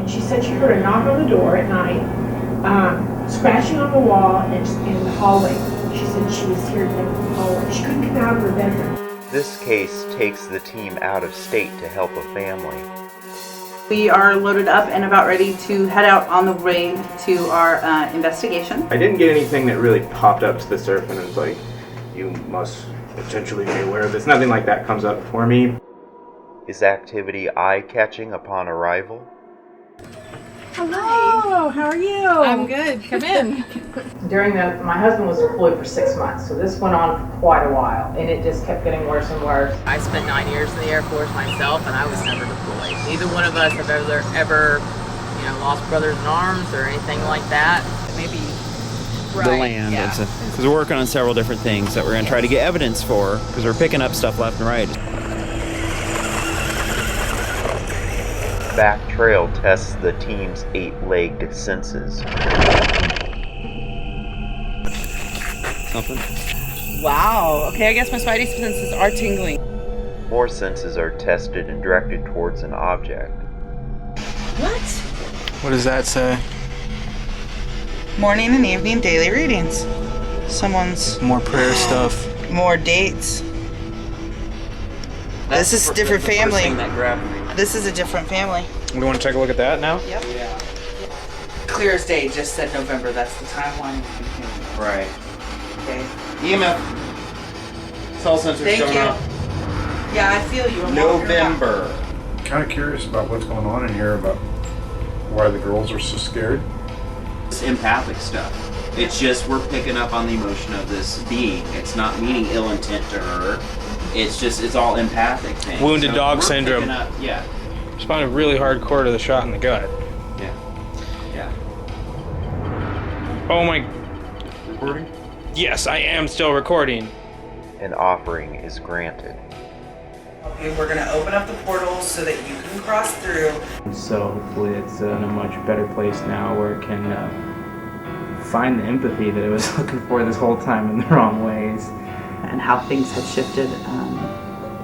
and she said she heard a knock on the door at night, scratching on the wall and in the hallway. She said she was hearing them in the hallway. She couldn't come out of her bedroom. This case takes the team out of state to help a family. We are loaded up and about ready to head out on the way to our investigation. I didn't get anything that really popped up to the surface and was like, you must potentially be aware of this. Nothing like that comes up for me. Is activity eye-catching upon arrival? Hello, how are you? I'm good. Come in. My husband was deployed for 6 months, so this went on for quite a while, and it just kept getting worse and worse. I spent 9 years in the Air Force myself, and I was never deployed. Neither one of us have ever, lost brothers in arms or anything like that. Maybe the land. Yeah. Because we're working on several different things that we're going to try to get evidence for, because we're picking up stuff left and right. Back trail tests the team's 8-legged senses. Something? Wow. Okay, I guess my spidey senses are tingling. More senses are tested and directed towards an object. What? What does that say? Morning and evening daily readings. Someone's More prayer stuff. more dates. This is a different family. This is a different family. We want to take a look at that now? Yep. Yeah. Clear as day, just said November. That's the timeline. Right. Okay. EMF. Cell sensors Thank going you. up. Yeah, I feel you. I'm walking around. November. Kind of curious about what's going on in here, about why the girls are so scared. It's empathic stuff. It's just we're picking up on the emotion of this being. It's not meaning ill intent to her. It's all empathic things. Wounded So dog we're syndrome. picking up- yeah. Responded really hardcore to the shot in the gut. Yeah. Yeah. Oh my... Recording? Yes, I am still recording. An offering is granted. Okay, we're gonna open up the portals so that you can cross through. So hopefully it's in a much better place now where it can find the empathy that it was looking for this whole time in the wrong ways. And how things have shifted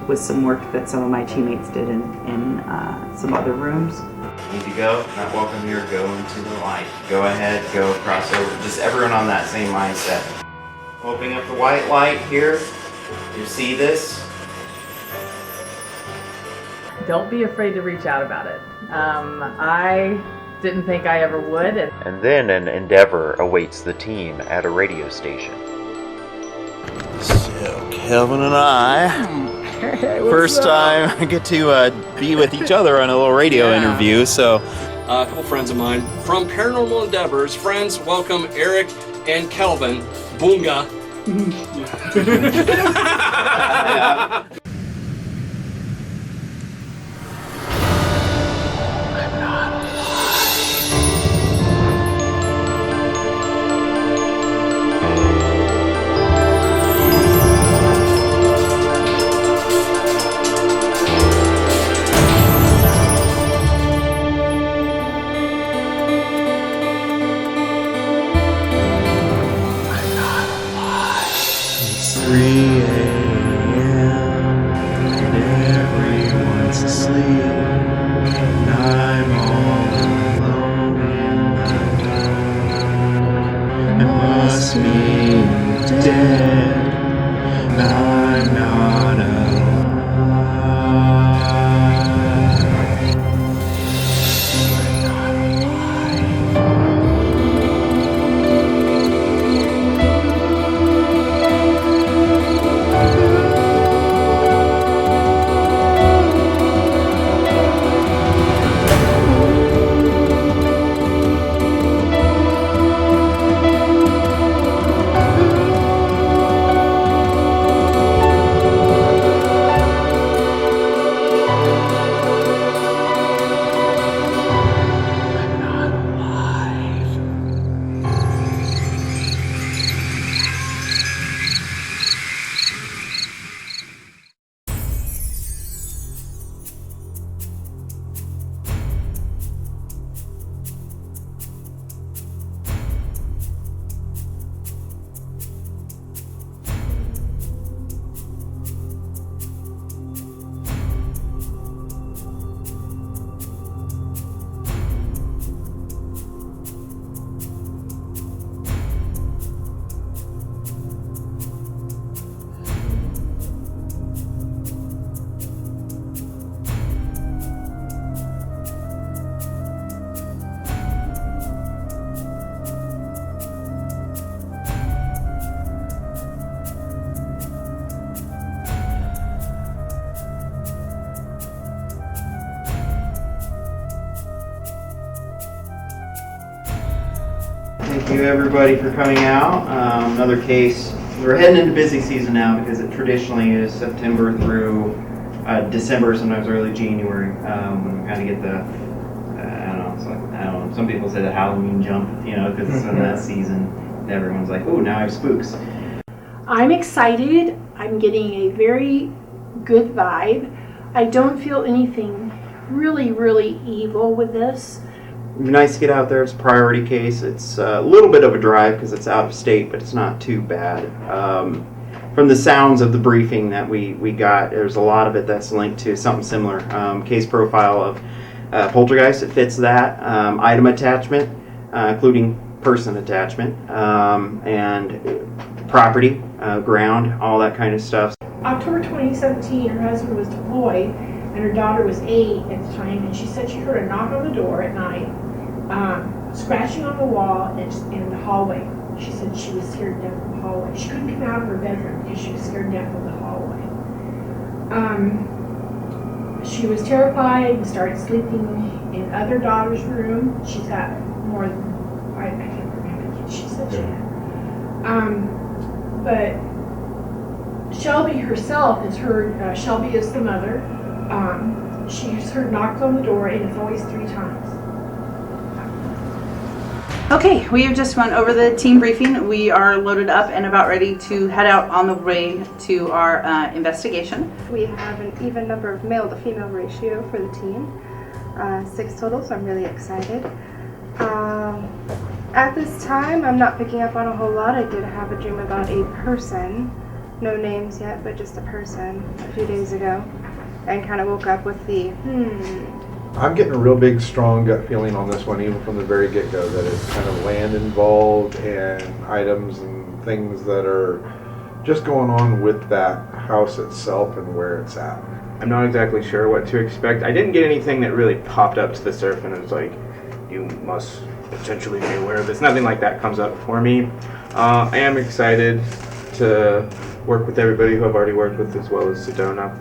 with some work that some of my teammates did in some other rooms. Need to go, not welcome here, go into the light. Go ahead, go cross over. Just everyone on that same mindset. Opening up the white light here. You see this? Don't be afraid to reach out about it. I didn't think I ever would. And then an endeavor awaits the team at a radio station. So, Kelvin and I, first time I get to be with each other on a little radio interview, so. A couple friends of mine from Paranormal Endeavors. Friends, welcome Eric and Kelvin. Boonga. It's 3 a.m. and everyone's asleep, and I'm all alone in the dark. It must mean dead, and I'm not alive. Thank you, everybody, for coming out. Another case. We're heading into busy season now because it traditionally is September through December, sometimes early January, when we kind of get the, I don't know, some people say the Halloween jump, because it's in that season. Everyone's like, oh, now I have spooks. I'm excited. I'm getting a very good vibe. I don't feel anything really evil with this. It'd be nice to get out there. It's a priority case. It's a little bit of a drive because it's out of state, but it's not too bad. From the sounds of the briefing that we got, there's a lot of it that's linked to something similar. Case profile of poltergeist, it fits that. Item attachment, including person attachment, and property, ground, all that kind of stuff. October 2017, her husband was deployed, and her daughter was 8 at the time, and she said she heard a knock on the door at night, scratching on the wall in the hallway. She said she was scared to death in the hallway. She couldn't come out of her bedroom because she was scared to death in the hallway. She was terrified and started sleeping in other daughter's room. She's got more than, I can't remember how many kids she said she had. But Shelby herself has heard, Shelby is the mother, she's heard knocks on the door, and it's always 3 times. Okay, we have just went over the team briefing. We are loaded up and about ready to head out on the way to our investigation. We have an even number of male to female ratio for the team, 6 total, so I'm really excited. At this time, I'm not picking up on a whole lot. I did have a dream about a person, no names yet, but just a person a few days ago, and kind of woke up with the I'm getting a real big, strong gut feeling on this one, even from the very get-go, that it's kind of land involved and items and things that are just going on with that house itself and where it's at. I'm not exactly sure what to expect. I didn't get anything that really popped up to the surface and it was like, you must potentially be aware of this. Nothing like that comes up for me. I am excited to work with everybody who I've already worked with, as well as Sedona.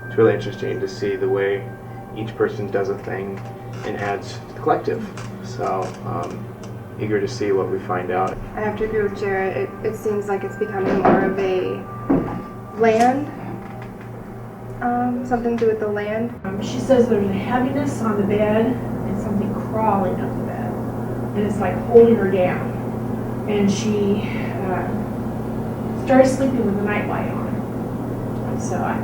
It's really interesting to see the way each person does a thing and adds to the collective. So eager to see what we find out. I have to agree with Jared. It seems like it's becoming more of a land, something to do with the land. She says there's a heaviness on the bed and something crawling up the bed, and it's like holding her down. And she started sleeping with the nightlight on. So I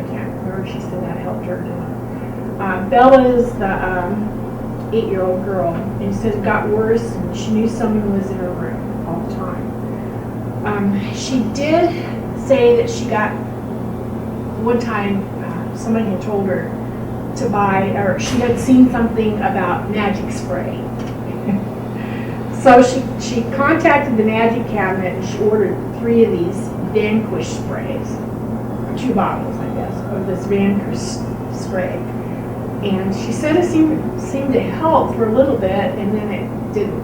can't remember if she said that helped her or not. Bella's the 8-year-old girl, and she says it got worse, and she knew someone was in her room all the time. She did say that she got, one time, somebody had told her to buy, or she had seen something about magic spray. So she contacted the magic cabinet, and she ordered 3 of these Vanquish sprays, 2 bottles, I guess, of this Vanquish spray. And she said it seemed to help for a little bit, and then it didn't.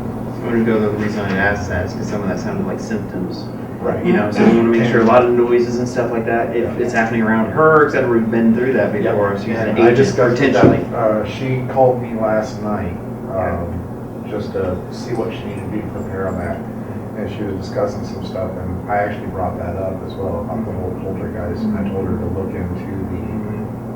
The reason I asked that is because some of that sounded like symptoms. Right. So we want to make sure a lot of noises and stuff like that, if it's happening around her, etc. We've been through that before. So And I just got that, she called me last night just to see what she needed to do to prepare on that. And she was discussing some stuff, and I actually brought that up as well about the whole poltergeist, and I told her to look into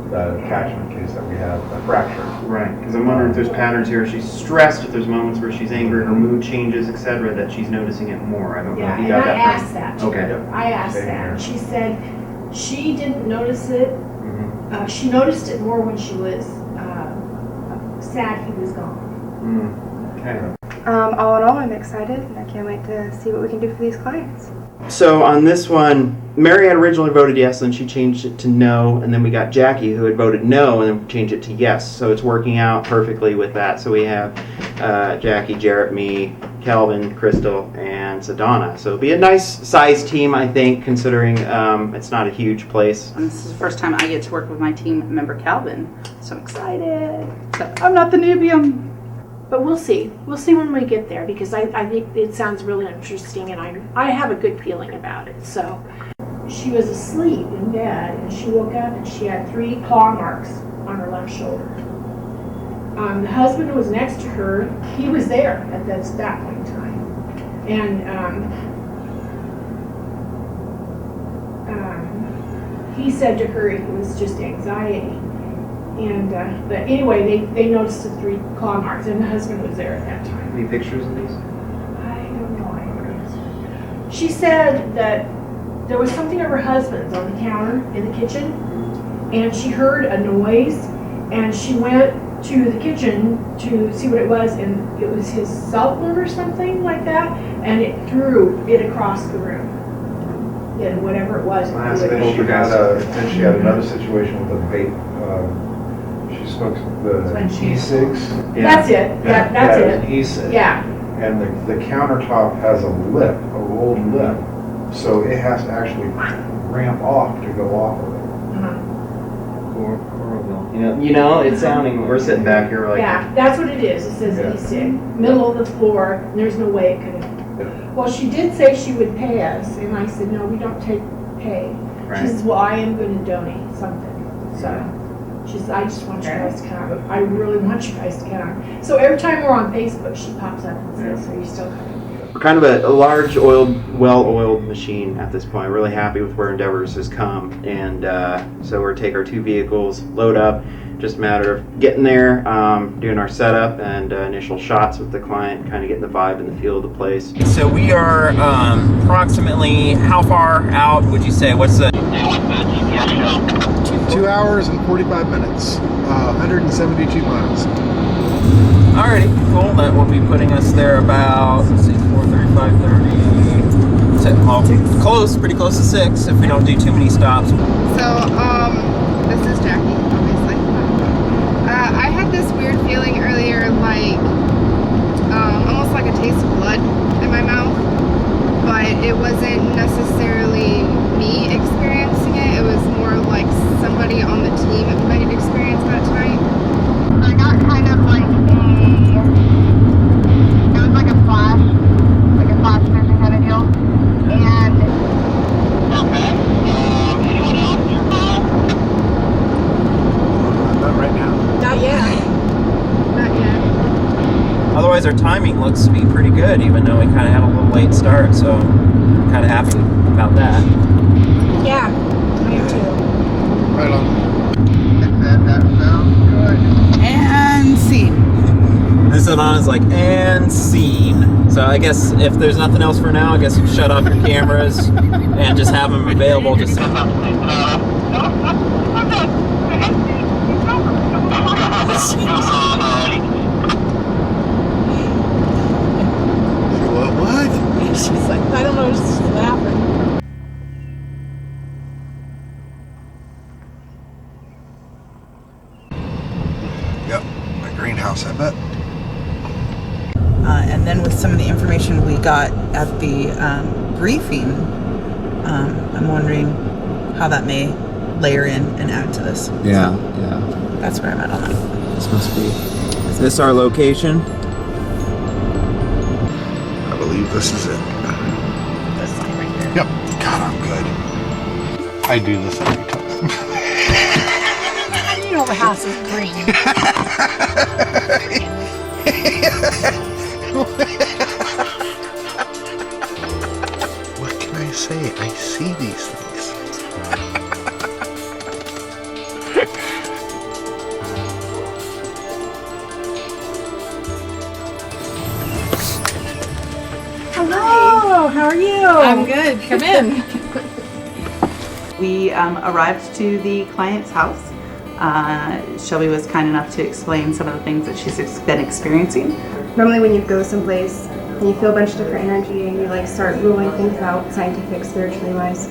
the attachment case that we have, the fracture. Right, because I'm wondering if there's patterns here. She's stressed, if there's moments where she's angry, her mood changes, etc., that she's noticing it more. I don't know if you got that. I asked that. Okay. I asked that. She said she didn't notice it. She noticed it more when she was sad he was gone. Okay. All in all, I'm excited, and I can't wait to see what we can do for these clients. So on this one, Mary had originally voted yes, and she changed it to no, and then we got Jackie, who had voted no, and then changed it to yes. So it's working out perfectly with that. So we have Jackie, Jarrett, me, Kelvin, Crystal, and Sedona. So it'll be a nice size team, I think, considering it's not a huge place. And this is the first time I get to work with my team member Kelvin. So I'm excited. So I'm not the newbie. But we'll see. We'll see when we get there, because I think it sounds really interesting, and I have a good feeling about it. So she was asleep in bed, and she woke up and she had 3 claw marks on her left shoulder. The husband was next to her. He was there at that point in time. And he said to her it was just anxiety. And but anyway, they noticed the 3 claw marks, and the husband was there at that time. Any pictures of these? I don't know. She said that there was something of her husband's on the counter in the kitchen, and she heard a noise, and she went to the kitchen to see what it was, and it was his cell phone or something like that, and it threw it across the room. Yeah, whatever it was. Then she had another situation with a vape. She smoked the e-cigs. That's it. Yeah, that's it. E-cig. Yeah. And the countertop has a lip, a rolled lip, so it has to actually ramp off to go off of it. Horrible. You know, it's sounding. We're sitting back here like. Yeah, that's what it is. It says e-cig, middle of the floor. And there's no way it could. Well, she did say she would pay us, and I said no, we don't take pay. Right. She says, well, I am going to donate something. So she says, I just want you guys to come. I really want you guys to come. So every time we're on Facebook, she pops up and says, "Are you still coming?" We're kind of a large, well-oiled machine at this point. Really happy with where Endeavors has come, and so we're take our 2 vehicles, load up. Just a matter of getting there, doing our setup and initial shots with the client, kind of getting the vibe and the feel of the place. So we are approximately how far out would you say? What's the 2 hours and 45 minutes, 172 miles. Alrighty, cool. That will be putting us there about, let's see, 4:30, 5:30. Close, pretty close to 6 if we don't do too many stops. So, this is Jackie, obviously. I had this weird feeling earlier, like, almost like a taste of blood in my mouth, but it wasn't necessarily me experiencing it. It was more like somebody on the team that might experience that tonight. I got kind of like it was like a flash vision kind of deal. And Not right now. Not yet. not yet. Otherwise, our timing looks to be pretty good, even though we kind of had a little late start, so I'm kind of happy about that. Yeah, me too. Right on. That sounds good. And scene. This one on is like, and scene. So I guess if there's nothing else for now, I guess you shut off your cameras and just have them available. Just What? She's like, I don't know what's happening. Yep, my greenhouse, I bet. And then with some of the information we got at the briefing, I'm wondering how that may layer in and add to this. yeah. That's where I'm at on that. This must be. Is this our location? I believe this is it. This sign right there. Yep. God, I'm good. I do this every time. You know the house is green. What can I say? I see these things. Hello, how are you? I'm good. Come in. We arrived to the client's house. Shelby was kind enough to explain some of the things that she's been experiencing. Normally when you go someplace and you feel a bunch of different energy and you like start ruling things out, scientific, spiritually wise,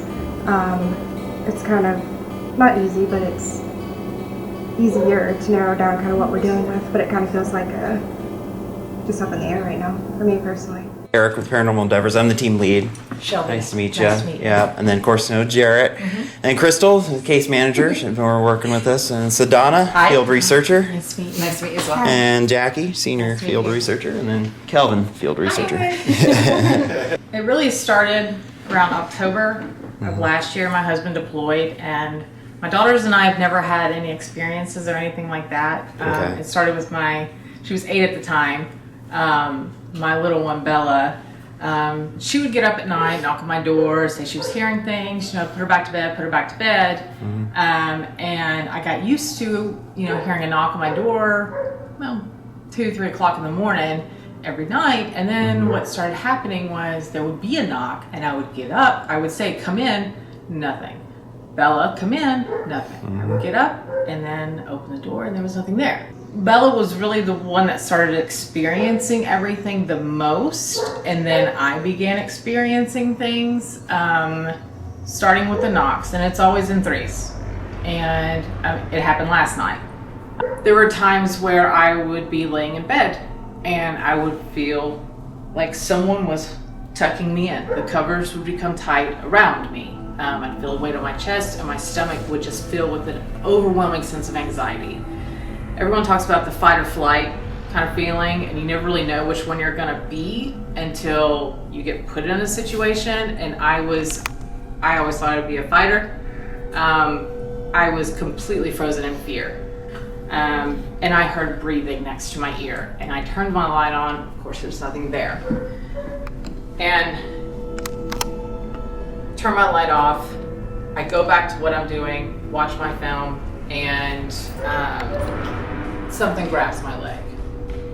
it's kind of not easy, but it's easier to narrow down kind of what we're dealing with, but it kind of feels like just up in the air right now, for me personally. Eric with Paranormal Endeavors. I'm the team lead. Shelby. Nice to meet you. Nice to meet you. Yeah, and then of course Jarrett, and Crystal, the case manager, and we're working with us, and Sedona, Hi. field researcher, Nice to meet you. Nice to meet you as well. and Jackie, senior Nice to meet field you. researcher, and then Kelvin, field researcher. It really started around October of last year. My husband deployed, and My daughters and I have never had any experiences or anything like that. Okay. It started with she was 8 at the time. My little one, Bella, she would get up at night, knock on my door, say she was hearing things, put her back to bed, Mm-hmm. And I got used to, hearing a knock on my door, 2, 3 o'clock in the morning every night. And then what started happening was there would be a knock and I would get up. I would say, come in, nothing. Bella, come in, nothing. I would get up and then open the door and there was nothing there. Bella was really the one that started experiencing everything the most, and then I began experiencing things, starting with the knocks, and it's always in threes. And it happened last night. There were times where I would be laying in bed and I would feel like someone was tucking me in. The covers would become tight around me. I'd feel a weight on my chest and my stomach would just fill with an overwhelming sense of anxiety. Everyone talks about the fight or flight kind of feeling, and you never really know which one you're gonna be until you get put in a situation. And I always thought I'd be a fighter. I was completely frozen in fear. And I heard breathing next to my ear, and I turned my light on. Of course, there's nothing there. And turn my light off. I go back to what I'm doing, watch my film, and something grabs my leg.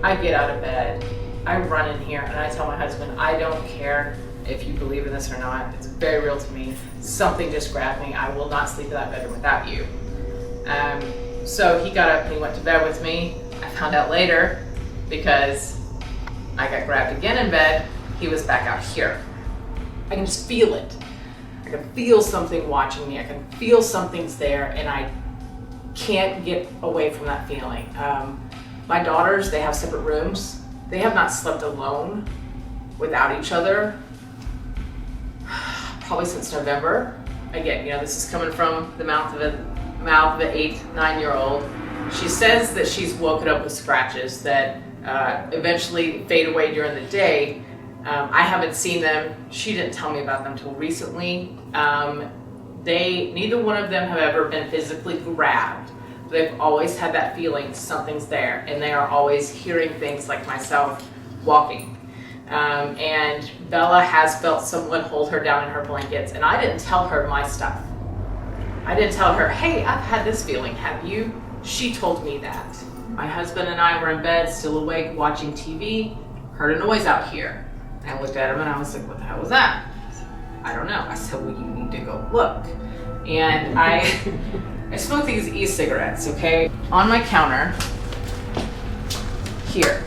I get out of bed, I run in here, and I tell my husband, I don't care if you believe in this or not, it's very real to me. Something just grabbed me. I will not sleep in that bedroom without you. So he got up and he went to bed with me. I found out later, because I got grabbed again in bed, he was back out here. I can just feel it. I can feel something watching me. I can feel something's there, and I can't get away from that feeling. My daughters, they have separate rooms. They have not slept alone without each other probably since November. Again, this is coming from the mouth of an 8, 9-year-old. She says that she's woken up with scratches that eventually fade away during the day. I haven't seen them. She didn't tell me about them till recently. Neither one of them have ever been physically grabbed. They've always had that feeling something's there, and they are always hearing things like myself walking. And Bella has felt someone hold her down in her blankets, and I didn't tell her my stuff. I didn't tell her, hey, I've had this feeling, have you? She told me that. My husband and I were in bed, still awake, watching TV, heard a noise out here. I looked at him and I was like, what the hell was that? I don't know. I said, well, you need to go look. And I smoke these e-cigarettes, okay, on my counter here.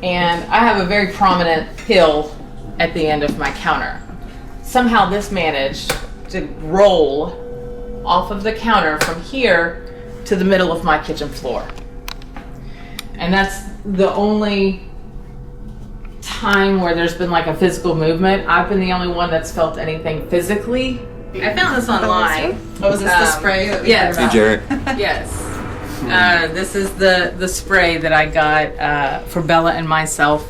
And I have a very prominent pill at the end of my counter. Somehow this managed to roll off of the counter from here to the middle of my kitchen floor. And that's the only time where there's been like a physical movement. I've been the only one that's felt anything physically. I found this online. Oh, is this the spray that we yes. heard about? Hey, Jared. Yes. This is the spray that I got for Bella and myself.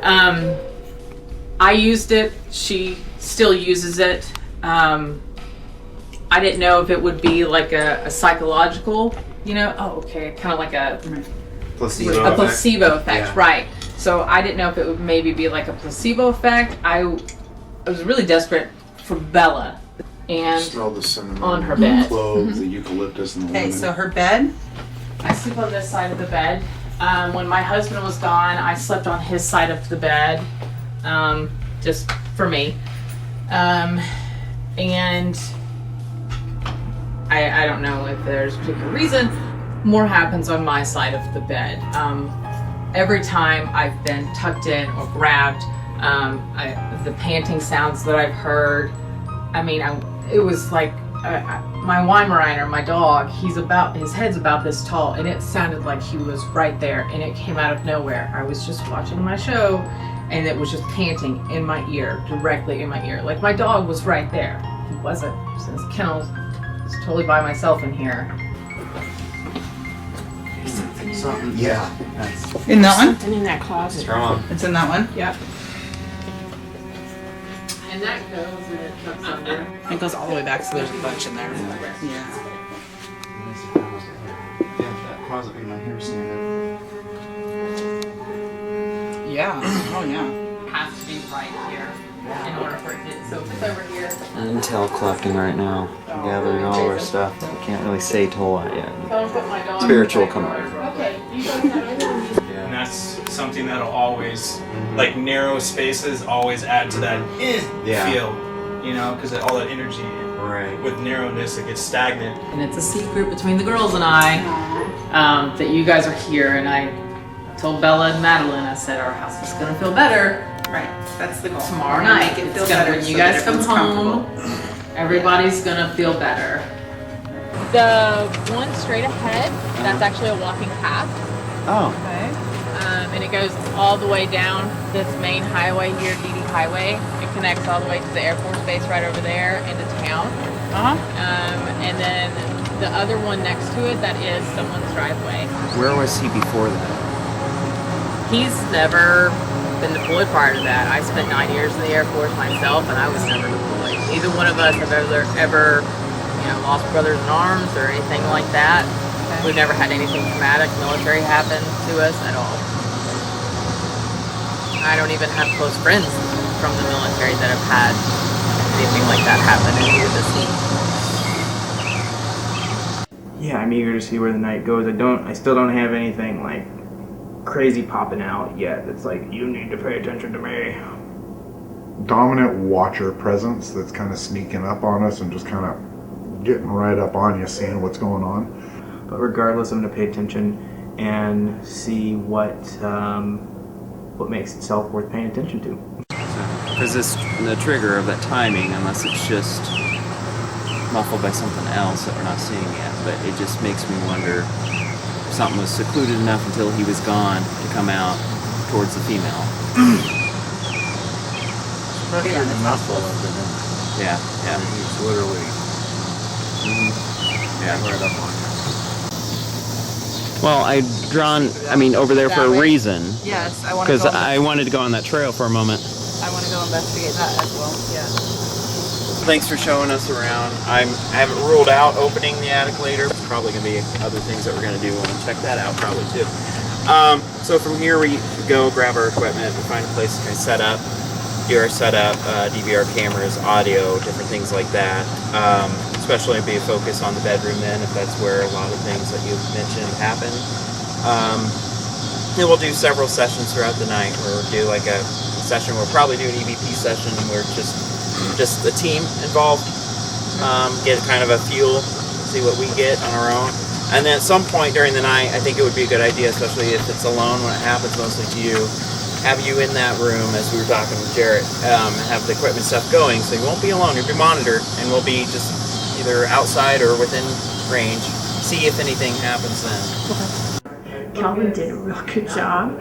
I used it. She still uses it. I didn't know if it would be like a psychological, kind of like a placebo effect, Yeah. right? So I didn't know if it would maybe be like a placebo effect. I was really desperate for Bella, and Smell the cinnamon on her bed. cloves, the eucalyptus, and the Okay, lemon. so her bed. I sleep on this side of the bed. When my husband was gone, I slept on his side of the bed, just for me. And I don't know if there's a particular reason. More happens on my side of the bed. Every time I've been tucked in or grabbed, the panting sounds that I've heard, it was like my Weimaraner, my dog, his head's about this tall, and it sounded like he was right there, and it came out of nowhere. I was just watching my show, and it was just panting in my ear, directly in my ear. Like my dog was right there. He wasn't. Since kennel, I was totally by myself in here. Something, yeah. That's In that one? Something in that closet. Strong. It's in that one? Yep. And that goes and it tucks under. It goes all the way back, so there's a bunch in there. Yeah. That closet be my hair stand. Yeah. Oh yeah. Has to be right here in order for it to. So if it's over here. Intel collecting right now, gathering all our stuff. We can't really say a whole lot yet. Spiritual come on. Okay, you guys have everything. And that's something that'll always, like narrow spaces, always add to that feel, you know, because all that energy. Right. With narrowness, it gets stagnant. And it's a secret between the girls and I that you guys are here. And I told Bella and Madeline, I said our house is gonna feel better. Right. That's the goal. Tomorrow night, Make it it's feel gonna, better when you so guys that come everyone's home, everybody's gonna feel better. The one straight ahead, that's actually a walking path. Oh. Okay. And it goes all the way down this main highway here, DD Highway. It connects all the way to the Air Force Base right over there into town. And then the other one next to it, that is someone's driveway. Where was he before that? He's never been deployed prior to that. I spent 9 years in the Air Force myself, and I was never deployed. Neither one of us have ever lost brothers in arms or anything like that. We've never had anything traumatic military happen to us at all. I don't even have close friends from the military that have had anything like that happen in either of the Yeah, I'm eager to see where the night goes. I still don't have anything like crazy popping out yet. It's like, you need to pay attention to me. Dominant watcher presence that's kind of sneaking up on us and just kind of getting right up on you, seeing what's going on. But regardless, I'm gonna pay attention and see what makes itself worth paying attention to. Because the trigger of that timing, unless it's just muffled by something else that we're not seeing yet, but it just makes me wonder if something was secluded enough until he was gone to come out towards the female. Especially the muscle of it. Yeah, yeah. He's literally right up on you. Well, over there for a reason. Yes, I want to Because go. I wanted to go on that trail for a moment. I want to go investigate that as well. Yeah. Thanks for showing us around. I haven't ruled out opening the attic later. There's probably going to be other things that we're going to do. We'll check that out probably too. So from here we go grab our equipment and find a place to kind of set up, do our setup, DVR cameras, audio, different things like that. Especially be a focus on the bedroom then, if that's where a lot of things that you mentioned happen. Then we'll do several sessions throughout the night where we'll do like a session, we'll probably do an EVP session where just the team involved, get kind of a feel, see what we get on our own. And then at some point during the night, I think it would be a good idea, especially if it's alone when it happens mostly to you, have you in that room as we were talking with Jarrett, have the equipment stuff going so you won't be alone, you'll be monitored, and we'll be just either outside or within range, see if anything happens then. Kelvin did a real good job.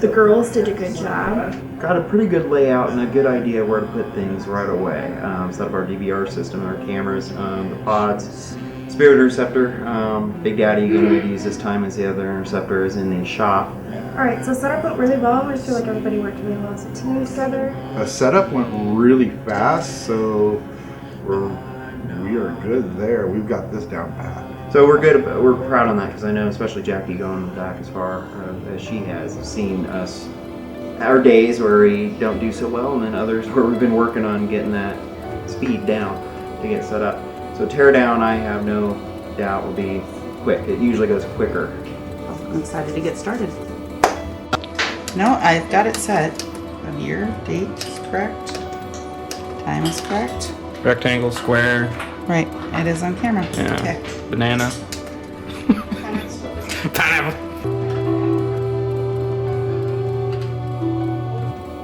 The girls did a good job. Got a pretty good layout and a good idea where to put things right away. Set up our DVR system, our cameras, the pods, spirit interceptor. Big Daddy going to use this time as the other interceptor is in the shop. Alright, so setup went really well. I feel like everybody worked really well as a team together. The setup went really fast, so we are good there. We've got this down pat. So we're good. We're proud on that because I know, especially Jackie, going back as far as she has seen us, our days where we don't do so well, and then others where we've been working on getting that speed down to get set up. So tear down, I have no doubt, will be quick. It usually goes quicker. I'm excited to get started. No, I've got it set. A year, date is correct. Time is correct. Rectangle, square. Right, it is on camera. Yeah. Okay. Banana. Pineapple.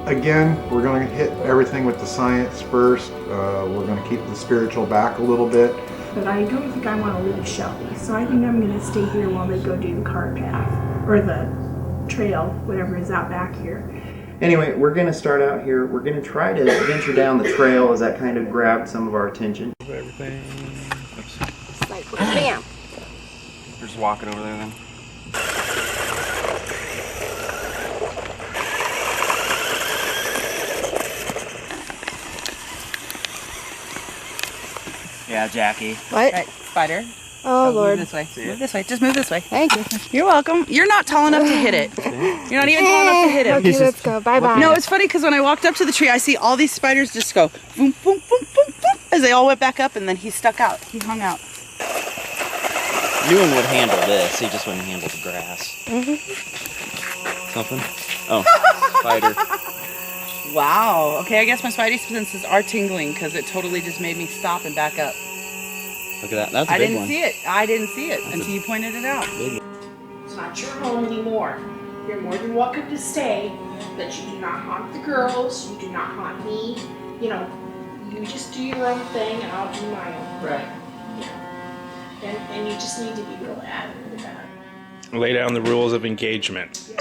Again, we're going to hit everything with the science first. We're going to keep the spiritual back a little bit. But I don't think I want to leave Shelby, so I think I'm going to stay here while they go do the cart path, or the trail, whatever is out back here. Anyway, we're going to start out here. We're going to try to venture down the trail as that kind of grabbed some of our attention. Everything. It's like, bam! We're just walking over there then. Yeah, Jackie. What? Right, spider. Oh, Lord. Move this way. See it? Move this way. Just move this way. Thank you. You're welcome. You're not tall enough to hit it. You're not even tall enough to hit him. Okay, let's go. Bye-bye. No, it's funny because when I walked up to the tree, I see all these spiders just go boom, boom, boom, boom, boom, as they all went back up, and then he stuck out. He hung out. Ewan would handle this. He just wouldn't handle the grass. Something? Oh, spider. Wow. Okay, I guess my spidey senses are tingling because it totally just made me stop and back up. Look at that. That's a I big didn't one. see it. I didn't see it until you pointed it out. It's not your home anymore. You're more than welcome to stay, but you do not haunt the girls, you do not haunt me. You know, you just do your own thing and I'll do my own. Right. And you just need to be real adamant about it. Lay down the rules of engagement.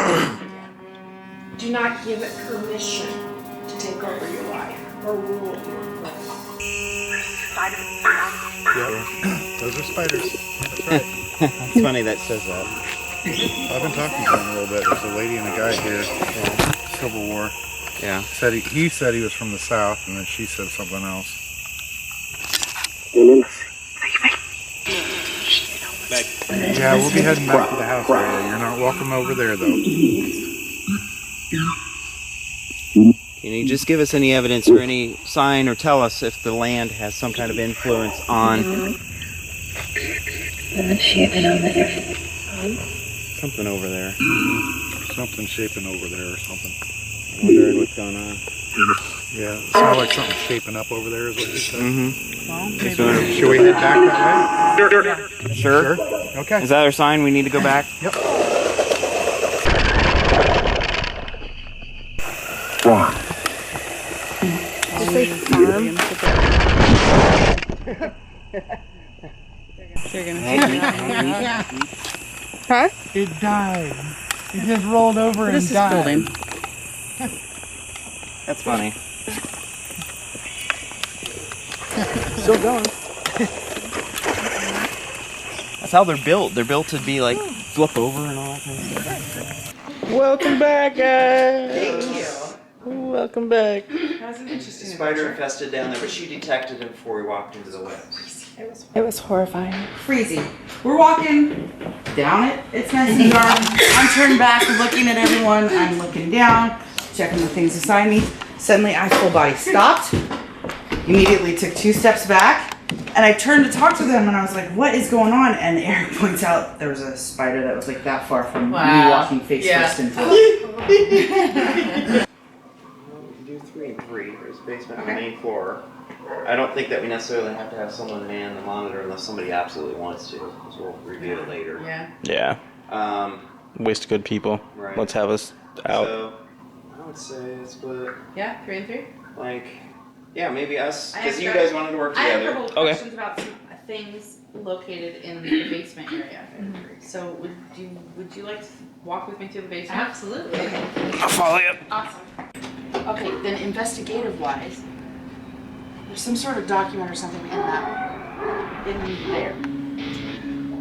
Do not give it permission to take over your life or rule your life. Yep. Those are spiders. That's right. It's funny that says that. I've been talking to him a little bit. There's a lady and a guy here. Civil War. Yeah. Said he said he was from the South, and then she said something else. Yeah, we'll be heading back to the house area. You're not welcome over there, though. Can you just give us any evidence or any sign or tell us if the land has some kind of influence on something over there? Something shaping over there or something. Wondering what's going on. Yeah, it sounds like something shaping up over there is what you said. Mm-hmm. Should we head back that way? Sure. Okay. Is that our sign? We need to go back? Yep. Huh? It died. It just rolled over and This is died. building. That's funny. Still going. That's how they're built. They're built to be like flip over and all that kind of stuff. Welcome back, guys. Thank you. Welcome back. That's an interesting Spider infested down there, but she detected him before we walked into the webs. It was horrifying. Freezing. We're walking down it. It's nice and dark. I'm turned back, looking at everyone. I'm looking down, checking the things beside me. Suddenly, I full body stopped. Immediately took 2 steps back, and I turned to talk to them, and I was like, "What is going on?" And Eric points out there was a spider that was like that far from me walking face first into it. Do 3 and 3. There's a basement on the main floor. I don't think that we necessarily have to have someone man the monitor unless somebody absolutely wants to, because we'll review it later. Yeah. Yeah. Waste good people. Right. Let's have us out. So, I would say split. Yeah, 3 and 3. Like, yeah, maybe us, I because have you got- guys wanted to work I have a together. couple of questions about some things located in the basement area. So would you like to walk with me to the basement? Absolutely. Okay. I'll follow you. Awesome. Okay, then investigative wise, there's some sort of document or something in there.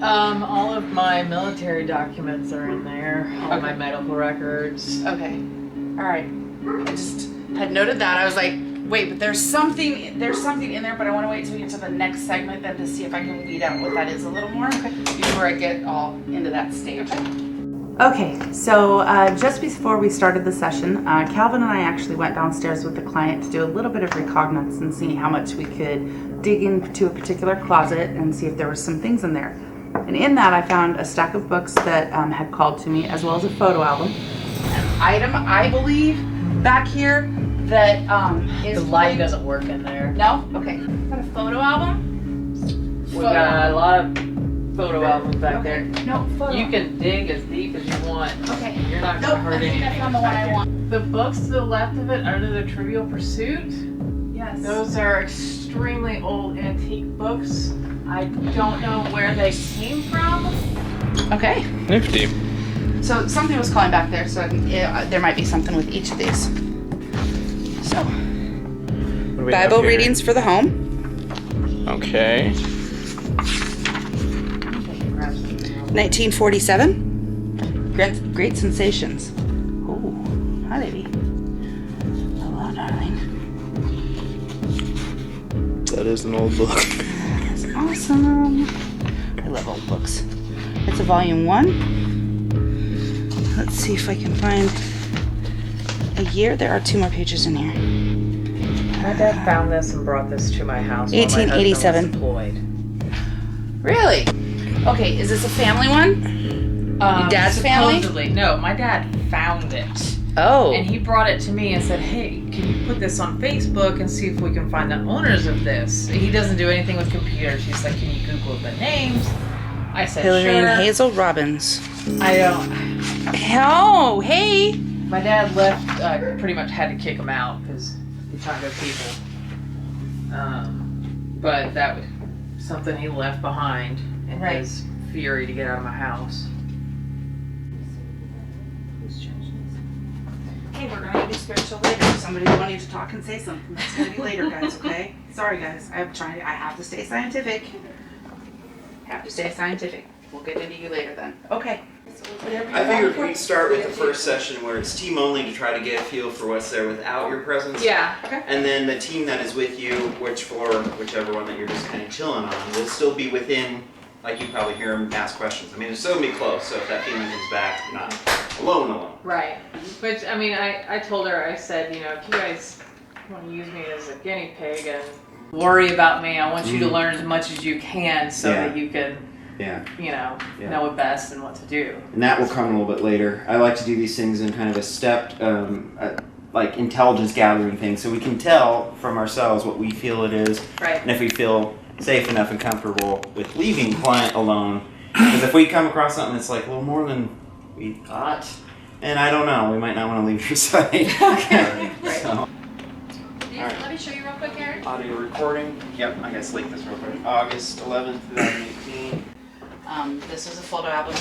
All of my military documents are in there. All my medical records. Okay. All right. I just had noted that. I was like, wait, but there's something in there, but I want to wait till we get to the next segment then to see if I can weed out what that is a little more before I get all into that stage. Okay, so just before we started the session, Kelvin and I actually went downstairs with the client to do a little bit of recognizance and see how much we could dig into a particular closet and see if there were some things in there. And in that, I found a stack of books that had called to me, as well as a photo album. An item, I believe, back here that is... The light doesn't work in there. No? Okay. Is that a photo album? We've got a lot of photo albums back there. No, photo. You can dig as deep as you want. Okay. You're not gonna hurt anything. I found the one I want. The books to the left of it under the Trivial Pursuit. Yes. Those are extremely old antique books. I don't know where they came from. Okay. Nifty. So something was calling back there, so there might be something with each of these. So, Bible readings for the home. Okay. 1947. Great Sensations. Oh, hi, baby. Hello, darling. That is an old book. Awesome. I love old books. It's a volume 1. Let's see if I can find a year. There are 2 more pages in here. My dad found this and brought this to my house. 1887. While my husband was deployed. Really? Okay, is this a family one? Your dad's family? Supposedly. No, my dad found it. Oh. And he brought it to me and said, hey, can you put this on Facebook and see if we can find the owners of this? He doesn't do anything with computers. He's like, can you Google the names? I said, Hillary sure. and Hazel Robbins. I don't. Oh, hey. My dad left, pretty much had to kick him out because he's not good people. But that was something he left behind in his fury to get out of my house. Hey, we're gonna do spiritual later. Somebody wanted to talk and say something. That's gonna be later, guys, okay? Sorry, guys. I have to stay scientific. We'll get into you later then. Okay. I figured we'd start with the first session where it's team only to try to get a feel for what's there without your presence. Yeah. Okay. And then the team that is with you, whichever one that you're just kind of chilling on, will still be within, like you probably hear them ask questions. I mean, it's still gonna be close, so if that feeling comes back, you're not alone. Right. Which, I mean, I told her, I said, you know, if you guys want to use me as a guinea pig and worry about me, I want you to learn as much as you can so that you can, know it best and what to do. And that will come a little bit later. I like to do these things in kind of a stepped, like intelligence gathering thing, so we can tell from ourselves what we feel it is, right? And if we feel safe enough and comfortable with leaving client alone. Because if we come across something that's like a little more than we thought, and I don't know, we might not want to leave your side. Okay. Right. So. Let me show you real quick, Eric. Audio recording. Yep, I gotta sleep this real quick. August 11th, 2018. This is a photo album.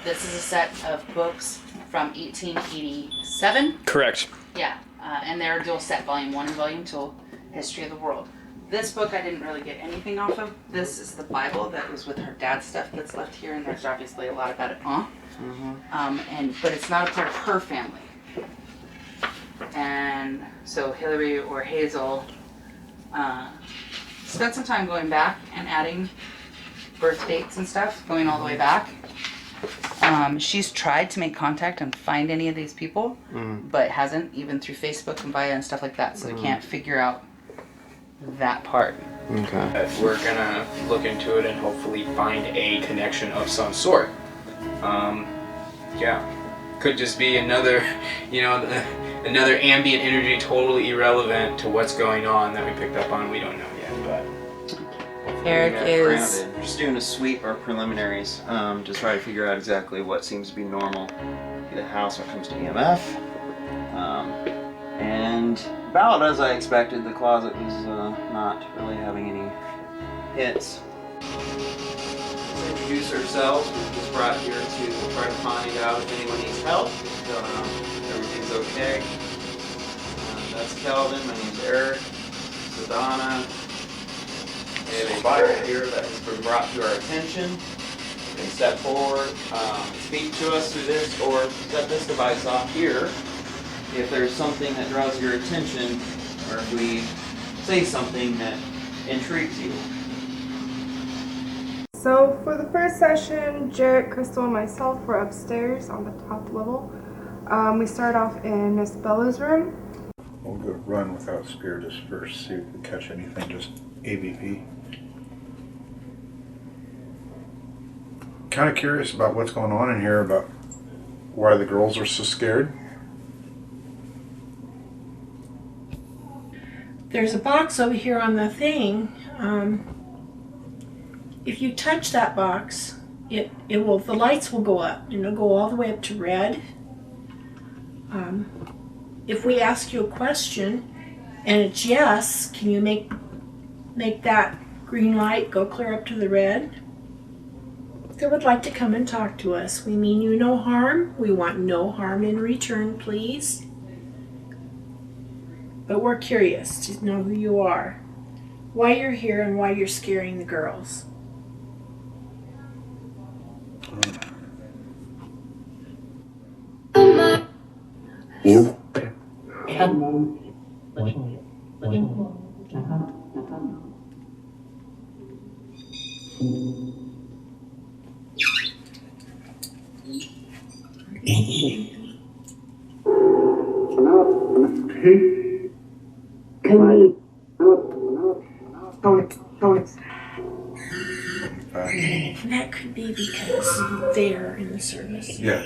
This is a set of books from 1887. Correct. Yeah, and they're dual set, volume 1 and volume 2, History of the World. This book I didn't really get anything off of. This is the Bible that was with her dad's stuff that's left here, and there's obviously a lot about it, but it's not a part of her family. And so Hillary or Hazel spent some time going back and adding birth dates and stuff, going all the way back. She's tried to make contact and find any of these people, but hasn't, even through Facebook and Via and stuff like that, so we can't figure out that part. Okay. We're gonna look into it and hopefully find a connection of some sort. Could just be another, another ambient energy totally irrelevant to what's going on that we picked up on. We don't know yet, but Eric is grounded. We're just doing a sweep or preliminaries to try to figure out exactly what seems to be normal in the house when it comes to EMF. And about as I expected, the closet was not really having any hits. Let's introduce ourselves. We're just brought here to try to find out if anyone needs help, if everything's okay. That's Kelvin, my name's Eric, this is Donna. We have a body here that has been brought to our attention. You can step forward, speak to us through this, or set this device off here if there's something that draws your attention, or if we say something that intrigues you. So for the first session, Jarrett, Crystal, and myself were upstairs on the top level. We started off in Miss Bella's room. We'll go run without spiritus first, see if we catch anything, just ABP. Kind of curious about what's going on in here, about why the girls are so scared. There's a box over here on the thing. If you touch that box, the lights will go up, and it'll go all the way up to red. If we ask you a question and it's yes, can you make that green light go clear up to the red? They would like to come and talk to us. We mean you no harm. We want no harm in return, please. But we're curious to know who you are, why you're here, and why you're scaring the girls. You? That could be because they're in the service. Yeah.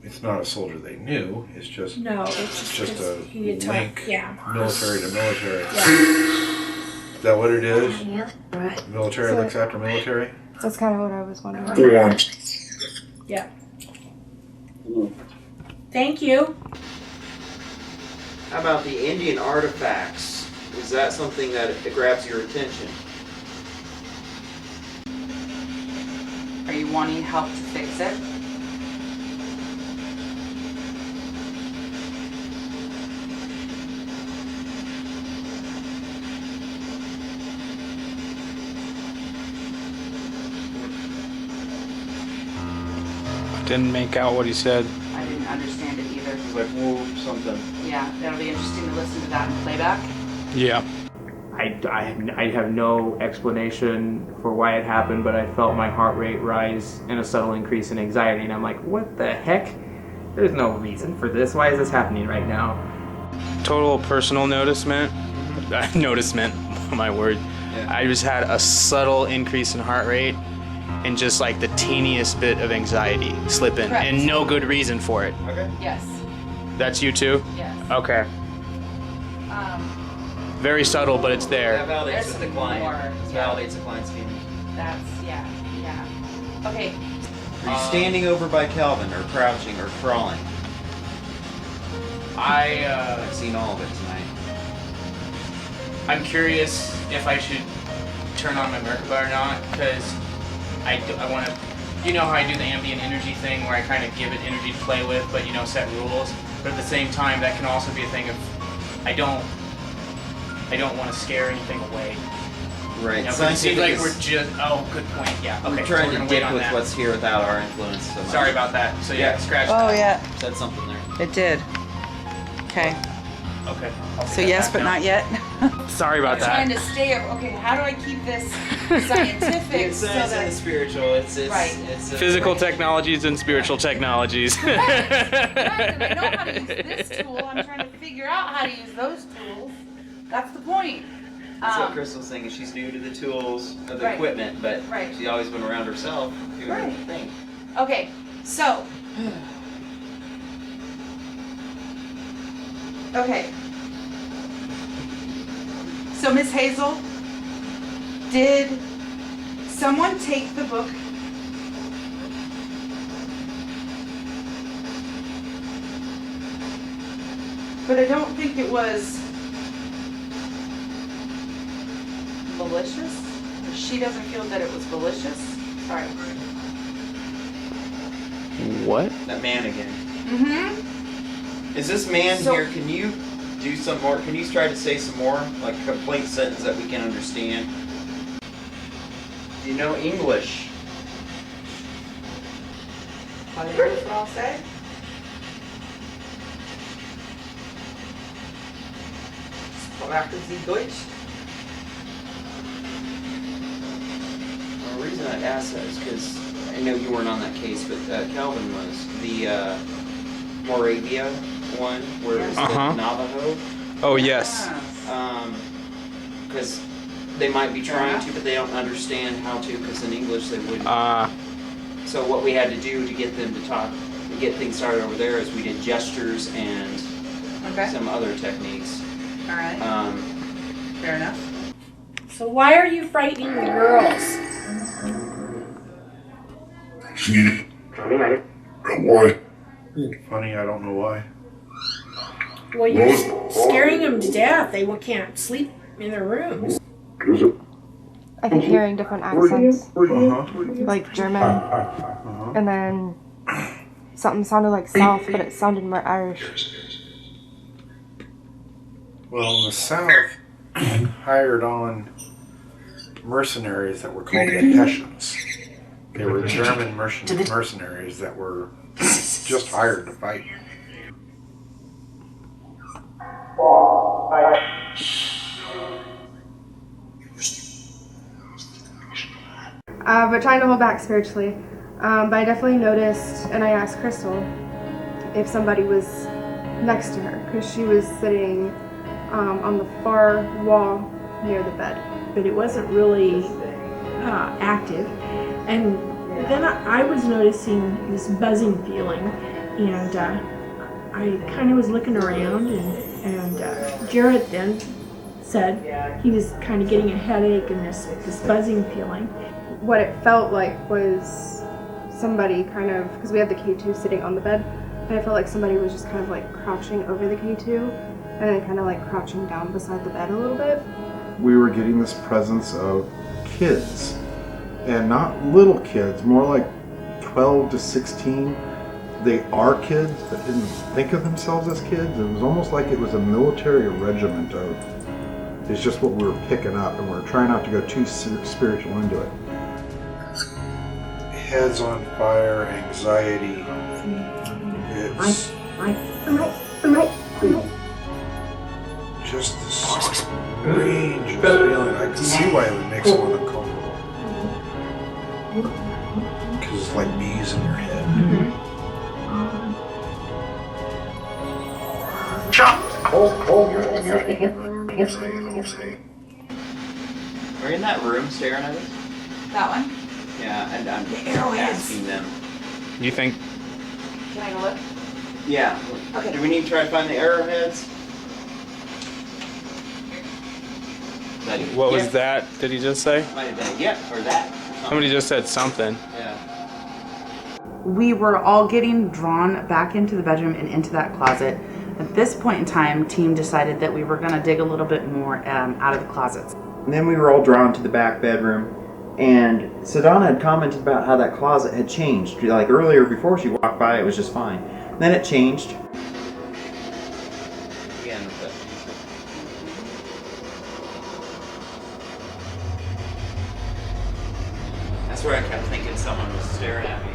It's not a soldier they knew. It's just No, it's just a he had link, talked, yeah. military to military. Yeah. Is that what it is? Right. Military looks after military. That's kind of what I was wondering. Yeah. Thank you. How about the Indian artifacts? Is that something that grabs your attention? Are you wanting help to fix it? Didn't make out what he said. I didn't understand it either. It's like, whoa, something. Yeah, that'll be interesting to listen to that in playback. Yeah. I have no explanation for why it happened, but I felt my heart rate rise and a subtle increase in anxiety, and I'm like, what the heck? There's no reason for this. Why is this happening right now? Total personal noticement. Noticement, my word. Yeah. I just had a subtle increase in heart rate and just like the teeniest bit of anxiety slip in, Correct. and no good reason for it. Okay. Yes. That's you too? Yes. Okay. Very subtle, but it's there. That validates There's with some the client. more, It yeah. validates the client's feelings. That's, yeah. Okay. Are you standing over by Kelvin, or crouching, or crawling? I've seen all of it tonight. I'm curious if I should turn on my Merkaba or not, because I want to, you know how I do the ambient energy thing where I kind of give it energy to play with, but set rules. But at the same time, that can also be a thing of, I don't want to scare anything away. Right. But it seems like we're just, good point, yeah. Okay, We're trying so we're to gonna wait dick on with that. what's here without our influence so much. Sorry about that. So yeah, scratch Oh, that. yeah. Said something there. It did. Okay. Okay. So yes, but not yet. Sorry about I'm trying to stay, okay, how do I keep this scientific It's so in that... the spiritual. It's Right. It's Physical technologies and spiritual technologies. Right, and I know how to use this tool, I'm trying to figure out how to use those tools. That's the point. That's what Crystal's saying. Is she's new to the tools or the Right. equipment, but Right. she's always been around herself doing her Right. thing. Okay, so. Okay. So Miss Hazel, did someone take the book? But I don't think it was malicious. She doesn't feel that it was malicious. Sorry. What? That man again. Mm-hmm. Is this man So- here? Can you do some more? Can you try to say some more, like a complete sentence that we can understand? Do you know English? Want to hear what I'll say? Sprachen Sie Deutsch? Well, the reason I asked that is because I know you weren't on that case, but Kelvin was. The Moravia one, where it was the Navajo. Oh, yes. Because they might be trying to, but they don't understand how to, because in English they wouldn't. So what we had to do to get them to talk, to get things started over there, is we did gestures and some other techniques. All right. Fair enough. So why are you frightening the girls? Why? Funny, I don't know why. Well, you're scaring them to death. They can't sleep in their rooms. I keep hearing different accents, Uh-huh. like German, and then something sounded like South, but it sounded more Irish. Well, in the South, hired on mercenaries that were called the Hessians. They were German mercenaries that were just hired to fight. But trying to hold back spiritually. But I definitely noticed, and I asked Crystal if somebody was next to her, because she was sitting on the far wall near the bed. But it wasn't really active. And then I was noticing this buzzing feeling, and I kind of was looking around, and Jared then said he was kind of getting a headache and this buzzing feeling. What it felt like was somebody kind of, because we had the K2 sitting on the bed, and I felt like somebody was just kind of like crouching over the K2 and then kind of like crouching down beside the bed a little bit. We were getting this presence of kids, and not little kids, more like 12 to 16. They are kids that didn't think of themselves as kids. It was almost like it was a military regiment of, it's just what we were picking up, and we were trying not to go too spiritual into it. Heads on fire, anxiety. It's just this strange feeling. I can see why it would make someone uncomfortable. Because it's like bees in your head. We're in that room staring at us? That one? Yeah, and I'm arrowheads. asking them. You think? Can I go look? Yeah. Okay. Do we need to try to find the arrowheads? What was that? Did he just say? Might have been a yep or that. Somebody just said something. Yeah. We were all getting drawn back into the bedroom and into that closet. At this point in time, team decided that we were going to dig a little bit more out of the closets. And then we were all drawn to the back bedroom, and Sedona had commented about how that closet had changed. Like earlier, before she walked by, it was just fine. Then it changed. Again, that's where I kept thinking someone was staring at me.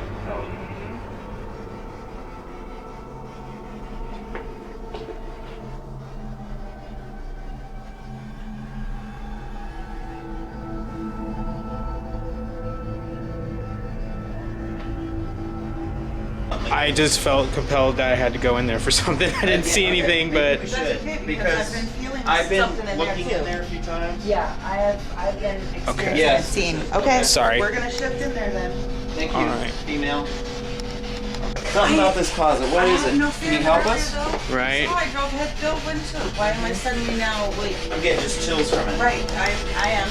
I just felt compelled that I had to go in there for something. I didn't see anything, but We should, because I've been looking in there a few times. Yeah, I've been Okay. Yes. seeing. Okay. Sorry. We're gonna shift in there then. Thank you, All right. female. Something about this closet. What is it? Can you help us? Right. I drove head go into it. Why am I suddenly now wait? I'm getting just chills from it. Right, I am.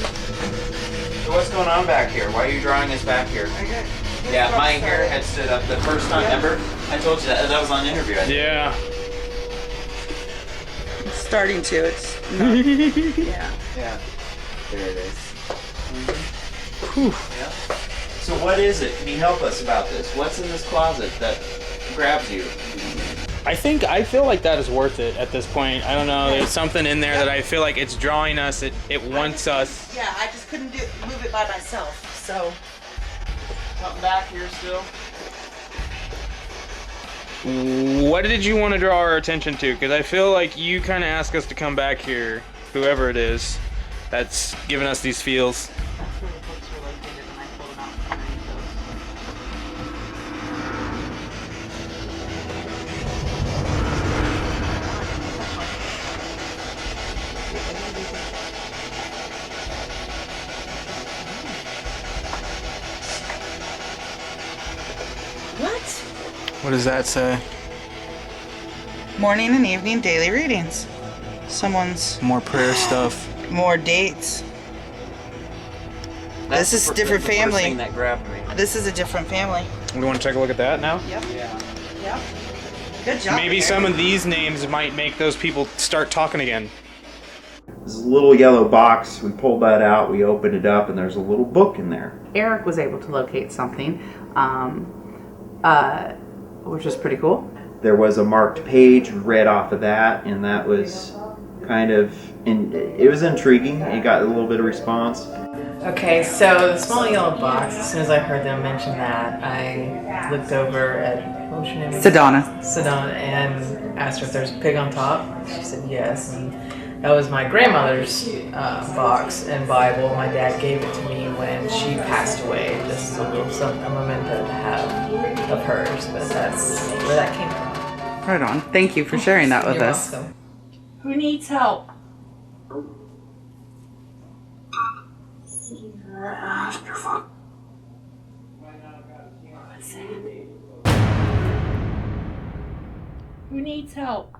So what's going on back here? Why are you drawing us back here? Yeah, my hair had stood up the first time ever. I told you that was on interview. I think. Yeah. It's starting to. It's not, yeah. Yeah. There it is. Yeah. So what is it? Can you help us about this? What's in this closet that grabs you? I feel like that is worth it at this point. I don't know. There's something in there that I feel like it's drawing us. It wants us. Yeah, I just couldn't move it by myself. So. Something back here still? What did you want to draw our attention to? Because I feel like you kind of asked us to come back here, whoever it is, that's giving us these feels. What does that say? Morning and evening daily readings. Someone's More prayer stuff. more dates. That's This is the different first family. thing that grabbed me. This is a different family. We want to take a look at that now? Yep. Yeah. Yep. Good job. Maybe some of these names might make those people start talking again. There's a little yellow box. We pulled that out. We opened it up, and there's a little book in there. Eric was able to locate something, which was pretty cool. There was a marked page read off of that, and that was kind of, it was intriguing. It got a little bit of response. Okay, so the small yellow box, as soon as I heard them mention that, I looked over at, what was her name? Sedona. Sedona, and asked her if there's a pig on top. She said yes, and that was my grandmother's box and Bible. My dad gave it to me when she passed away, just a little some a memento to have of hers, but that's where that came from. Right on. Thank you for sharing that with You're us. welcome. Who needs help? Who needs help?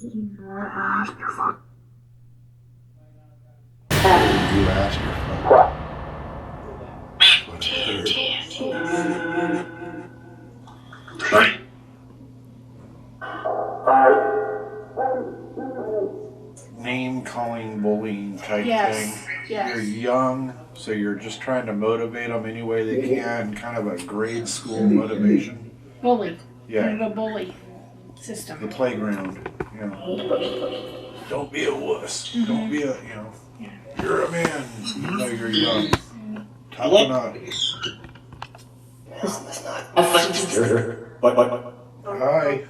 You asked her. Name calling, bullying type Yes, thing. yes. You're young, so you're just trying to motivate them any way they can, kind of a grade school motivation. Bully. Yeah. Kind of a bully system. The playground, you know. Don't be a wuss. Don't be a, you know. You're a man. You know you're young. Toughen up. Hi.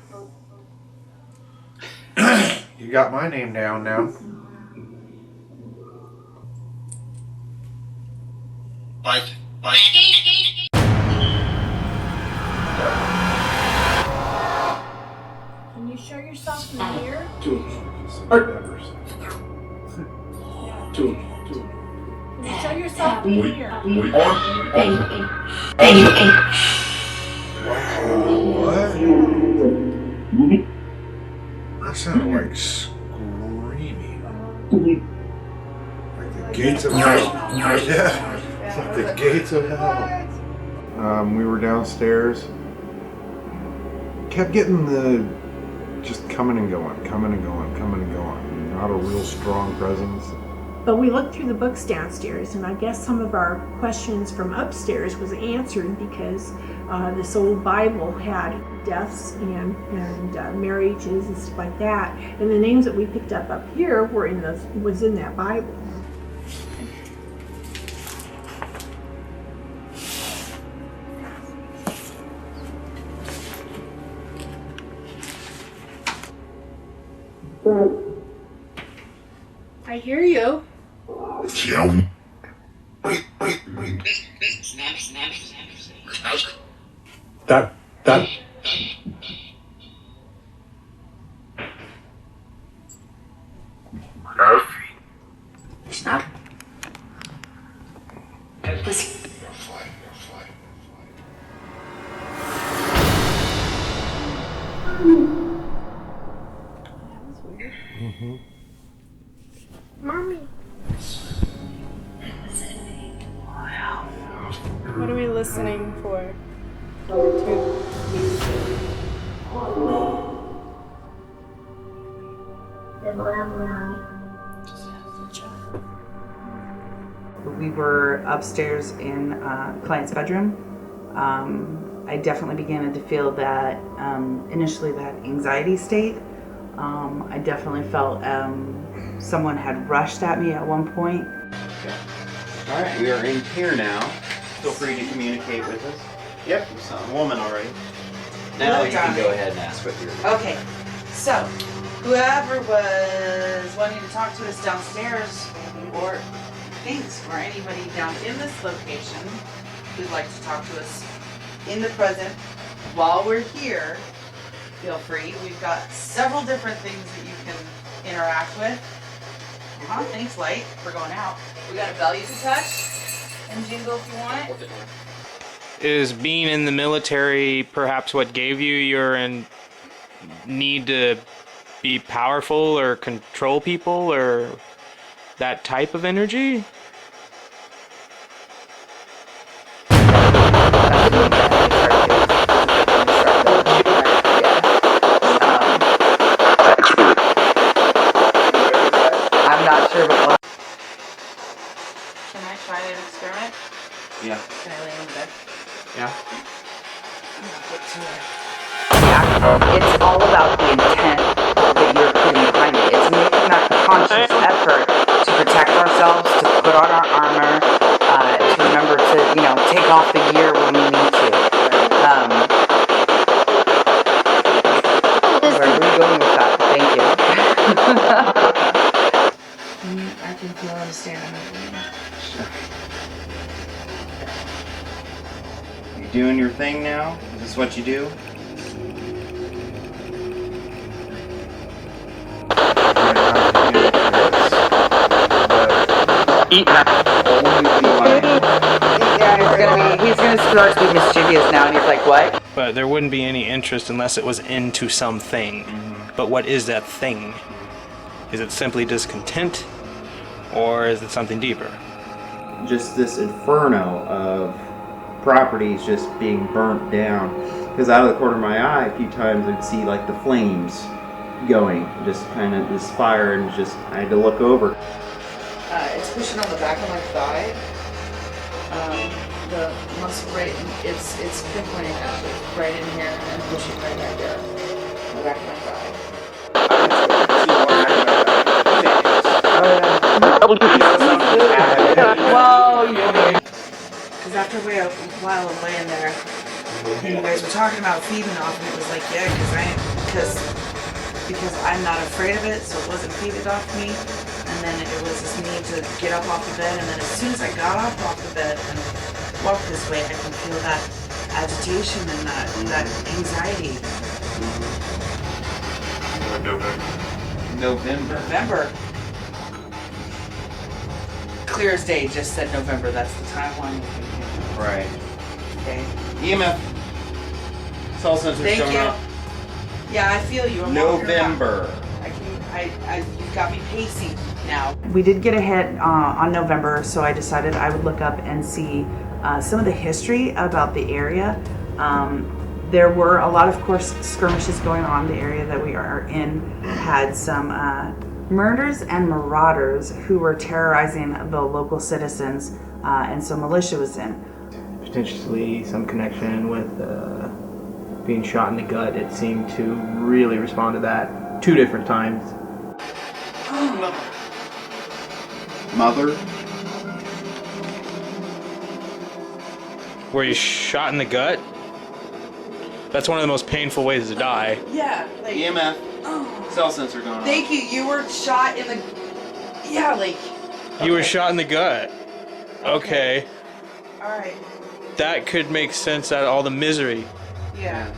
You got my name down now. Bite. Can you show yourself in the mirror? Can you show yourself in the mirror? What? That sounded like screaming. Like the gates of hell. Yeah. It's like the gates of hell. We were downstairs. Kept getting the just coming and going. Not a real strong presence. But we looked through the books downstairs, and I guess some of our questions from upstairs was answered because this old Bible had deaths and marriages and stuff like that, and the names that we picked up here were was in that Bible. I hear you. That. Snap. Mommy. What are we listening for? We were upstairs in client's bedroom. I definitely began to feel that initially that anxiety state. I definitely felt someone had rushed at me at one point. All right, we are in here now. Feel free to communicate with us. Yep, you saw a woman already. Now you can go ahead and ask what you're. Okay, so whoever was wanting to talk to us downstairs, or thanks, or anybody down in this location who'd like to talk to us in the present while we're here, feel free. We've got several different things that you can interact with. Thanks, Light, for going out. We got a bell you can touch and jingle if you want it. Is being in the military perhaps what gave you your need to be powerful or control people or that type of energy? I'm not sure, but can I try an experiment? Yeah. Can I lay in bed? Yeah. Yeah, it's all about the intent that you're putting behind it. It's making that conscious effort to protect ourselves, to put on our armor, to remember to, take off the gear when we need to. Where are we going with that? Thank you. I can feel him staring at me. doing your thing now? Is this what you do? Yeah, he's gonna start to be mischievous now, and he's like, what? But there wouldn't be any interest unless it was into something. But what is that thing? Is it simply discontent, or is it something deeper? Just this inferno of properties just being burnt down. Because out of the corner of my eye, a few times I'd see like the flames going, just kind of this fire, and just I had to look over. It's pushing on the back of my thigh. The muscle right, it's pinpointing actually right in here and pushing right back there, on the back of my thigh. Whoa, because after a while of laying there, and you guys were talking about feeding off, and it was like, yeah, because I'm not afraid of it, so it wasn't feeding off me. And then it was this need to get up off the bed, and then as soon as I got up off the bed and walked this way, I can feel that agitation and that anxiety. November. Clear as day, just said November. That's the timeline. Right. Okay. EMF. Cell sensors Thank going you. up. Yeah, I feel you. I'm November. You've got me pacey now. We did get a hit on November, so I decided I would look up and see some of the history about the area. There were a lot of course skirmishes going on. The area that we are in had some murders and marauders who were terrorizing the local citizens, and so militia was in. Potentially some connection with being shot in the gut. It seemed to really respond to that 2 different times. Mother? Were you shot in the gut? That's one of the most painful ways to die. Yeah. Like, EMF. Cell sensor going on. Thank you. You were shot in the. Yeah, like. You were shot in the gut. Okay. All right. That could make sense out of all the misery. Yeah.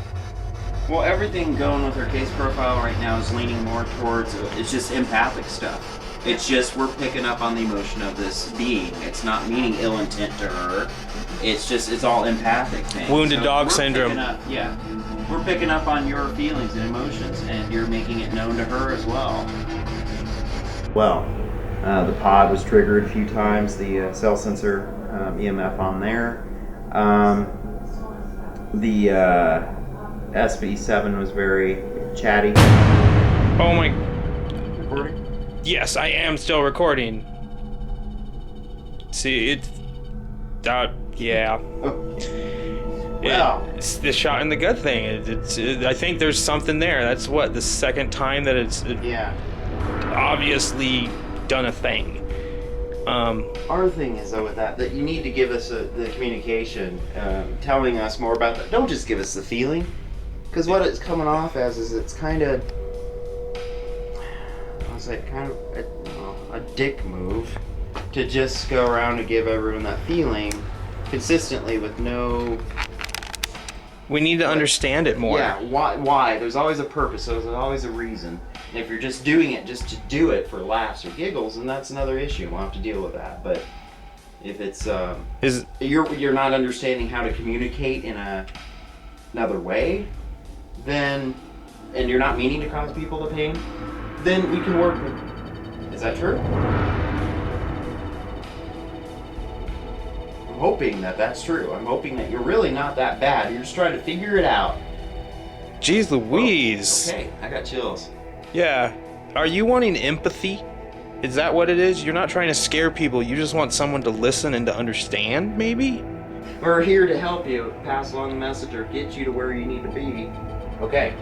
Well, everything going with her case profile right now is leaning more towards it's just empathic stuff. It's just we're picking up on the emotion of this being. It's not meaning ill intent to her. It's just it's all empathic things. Wounded dog we're syndrome. We're picking up on your feelings and emotions, and you're making it known to her as well. Well, the pod was triggered a few times. The cell sensor EMF on there. The SB7 was very chatty. Oh my. Recording? Yes, I am still recording. See, it's. Yeah. Well. It's the shot in the gut thing. I think there's something there. That's what, the second time that it's obviously done a thing. Our thing is though with that you need to give us the communication, telling us more about that. Don't just give us the feeling, because what it's coming off as is it's kind of, a dick move to just go around and give everyone that feeling consistently with no. We need to understand it more. Yeah, why? There's always a purpose, there's always a reason. And if you're just doing it just to do it for laughs or giggles, then that's another issue. We'll have to deal with that. But if it's you're not understanding how to communicate in another way, then and you're not meaning to cause people the pain, then we can work with. Is that true? I'm hoping that that's true. I'm hoping that you're really not that bad. You're just trying to figure it out. Jeez Louise. Okay, I got chills. Yeah. Are you wanting empathy? Is that what it is? You're not trying to scare people. You just want someone to listen and to understand, maybe? We're here to help you pass along the message or get you to where you need to be. Okay.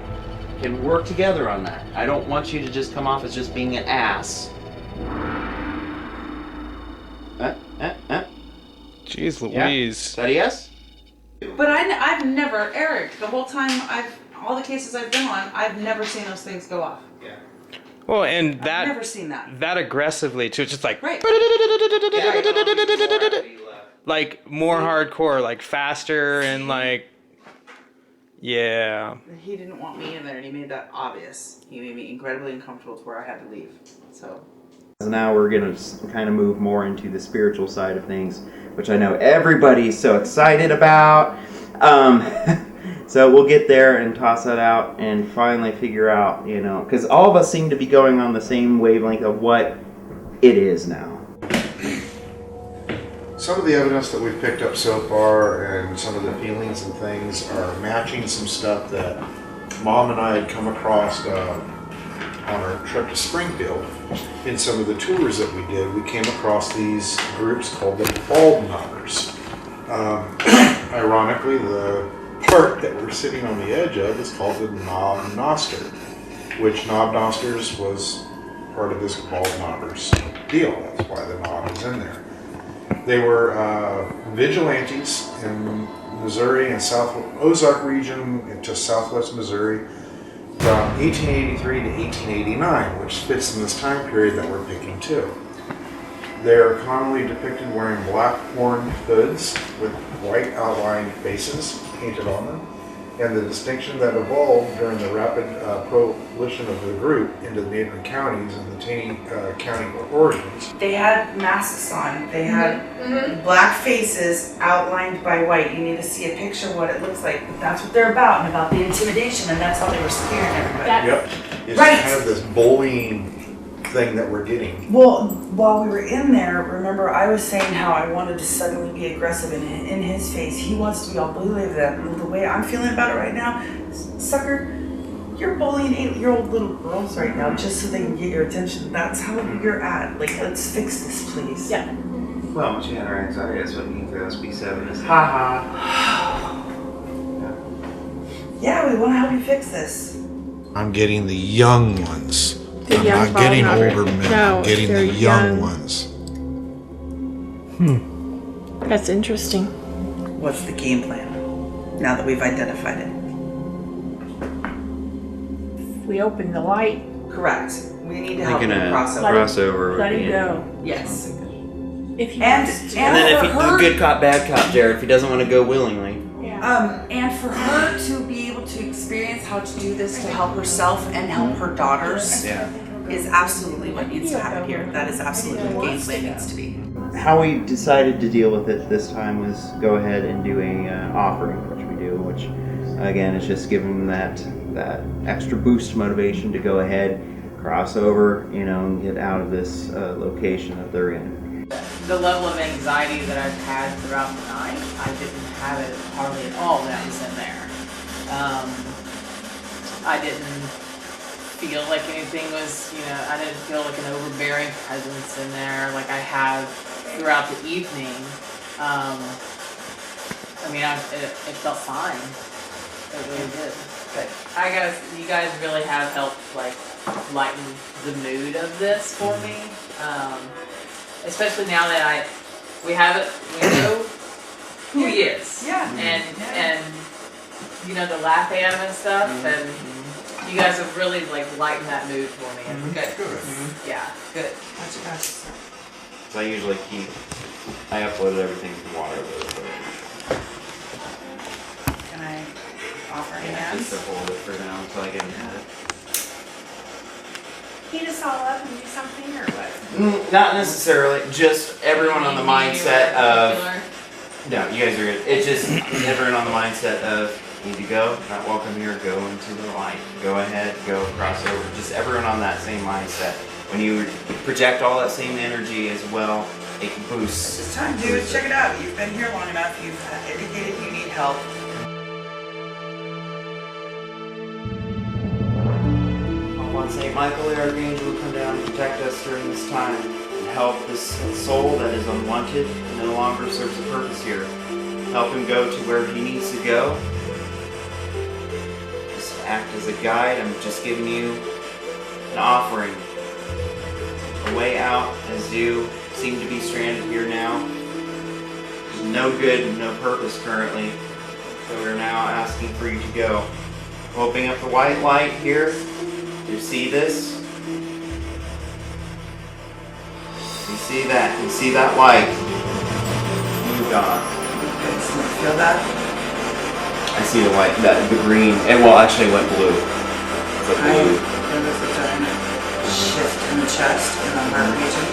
Can work together on that. I don't want you to just come off as just being an ass. Jeez Louise. Yeah? Is that a yes? But I've never, Eric, the whole time all the cases I've been on, I've never seen those things go off. Yeah. Well, and that. I've never seen that. That aggressively, too. It's just like. Right. Like more hardcore, like faster and like, yeah. He didn't want me in there, and he made that obvious. He made me incredibly uncomfortable to where I had to leave. So now we're going to kind of move more into the spiritual side of things, which I know everybody's so excited about. So we'll get there and toss that out and finally figure out, you know, because all of us seem to be going on the same wavelength of what it is now. Some of the evidence that we've picked up so far and some of the feelings and things are matching some stuff that Mom and I had come across on our trip to Springfield. In some of the tours that we did, we came across these groups called the Bald Knockers. Ironically, the part that we're sitting on the edge of is called the Knob Noster, which Knob Nosters was part of this Bald Knockers deal. That's why the knob is in there. They were vigilantes in Missouri and South Ozark region into southwest Missouri from 1883 to 1889, which fits in this time period that we're picking too. They are commonly depicted wearing black horned hoods with white outlined faces painted on them, and the distinction that evolved during the rapid proliferation of the group into the neighboring counties and the tiny county origins. they had masks on. They had black faces outlined by white. You need to see a picture of what it looks like. But that's what they're about, and about the intimidation, and that's how they were scaring everybody. Yep. It's Right. kind of this bullying thing that we're getting. Well, while we were in there, remember I was saying how I wanted to suddenly be aggressive in his face. He wants to be all bully with that. And the way I'm feeling about it right now, sucker, you're bullying 8-year-old little girls right now just so they can get your attention. That's how you're at. Like, let's fix this, please. Yeah. Well, she had her anxiety, that's what you throw SB7 is. Ha ha. Yeah, we want to help you fix this. I'm getting the young ones. The I'm young not getting bald older knocker. men. No, I'm getting they're the young young. ones. That's interesting. What's the game plan now that we've identified it? If we open the light, Correct. We need to help Thinking him a cross over. crossover would let be him go. Yes. If he And wants to. And then if for he her, good cop, bad cop, Jared, if he doesn't want to go willingly. and for her to be able to experience how to do this to help herself and help her daughters Yeah. is absolutely what needs to happen here. That is absolutely what the game plan needs to be. How we decided to deal with it this time was go ahead and do a offering, which we do, which again is just giving them that extra boost motivation to go ahead, cross over, you know, and get out of this location that they're in. The level of anxiety that I've had throughout the night, I didn't have it hardly at all when I was in there. I didn't feel like anything was, you know, I didn't feel like an overbearing presence in there like I have throughout the evening. I mean, it felt fine. It really did. But you guys really have helped like lighten the mood of this for me. Especially now that we know who he is. Yeah. And you know, the laughing at him and stuff, and you guys have really like lightened that mood for me. Good. Yeah, good. Gotcha. So I usually I uploaded everything from Waterloo. Can I offer a Yeah, hand? just to hold it for now until I get it. Heat us all up and do something or what? Not necessarily. Just everyone on the mindset of. No, you guys are good. It's just everyone on the mindset of need to go, not welcome here, go into the light. Go ahead, go cross over. Just everyone on that same mindset. When you project all that same energy as well, it boosts. It's time, dude. Check it out. You've been here long enough. You've indicated you need help. Upon St. Michael the Archangel will come down and protect us during this time and help this soul that is unwanted and no longer serves a purpose here. Help him go to where he needs to go. Just act as a guide. I'm just giving you an offering. A way out as you seem to be stranded here now. There's no good, no purpose currently. So we're now asking for you to go. Opening up the white light here. You see this? You see that? You see that light? Move, of that? I see the white, the green, and well, actually it went blue. The I blue. noticed a giant shift in the chest and the heart region.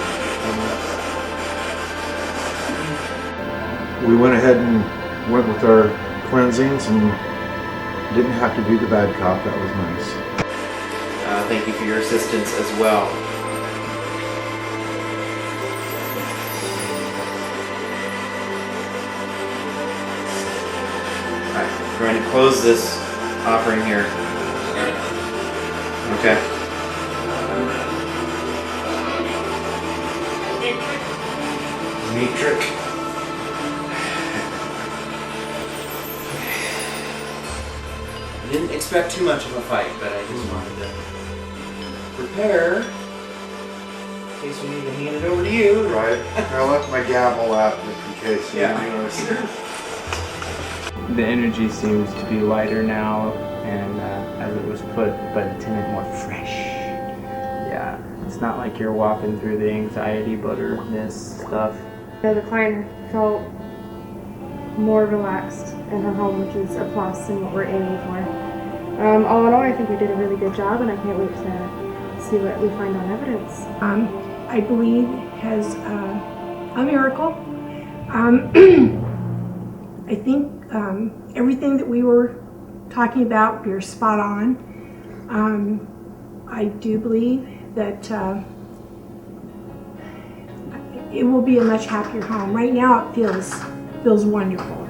We went ahead and went with our cleansings and didn't have to do the bad cop. That was nice. Thank you for your assistance as well. Alright, we're going to close this offering here. Okay. Matrix. I didn't expect too much of a fight, but I just wanted to prepare in case we need to hand it over to you. Right. I left my gavel out just in case. Yeah. The energy seems to be lighter now, and as it was put, but it's in it more fresh. Yeah, it's not like you're walking through the anxiety, butterness stuff. The client felt more relaxed in her home, which is a plus and what we're aiming for. All in all, I think we did a really good job, and I can't wait to see what we find on evidence. I believe has a miracle. I think everything that we were talking about, you're spot on. I do believe that it will be a much happier home. Right now, it feels wonderful.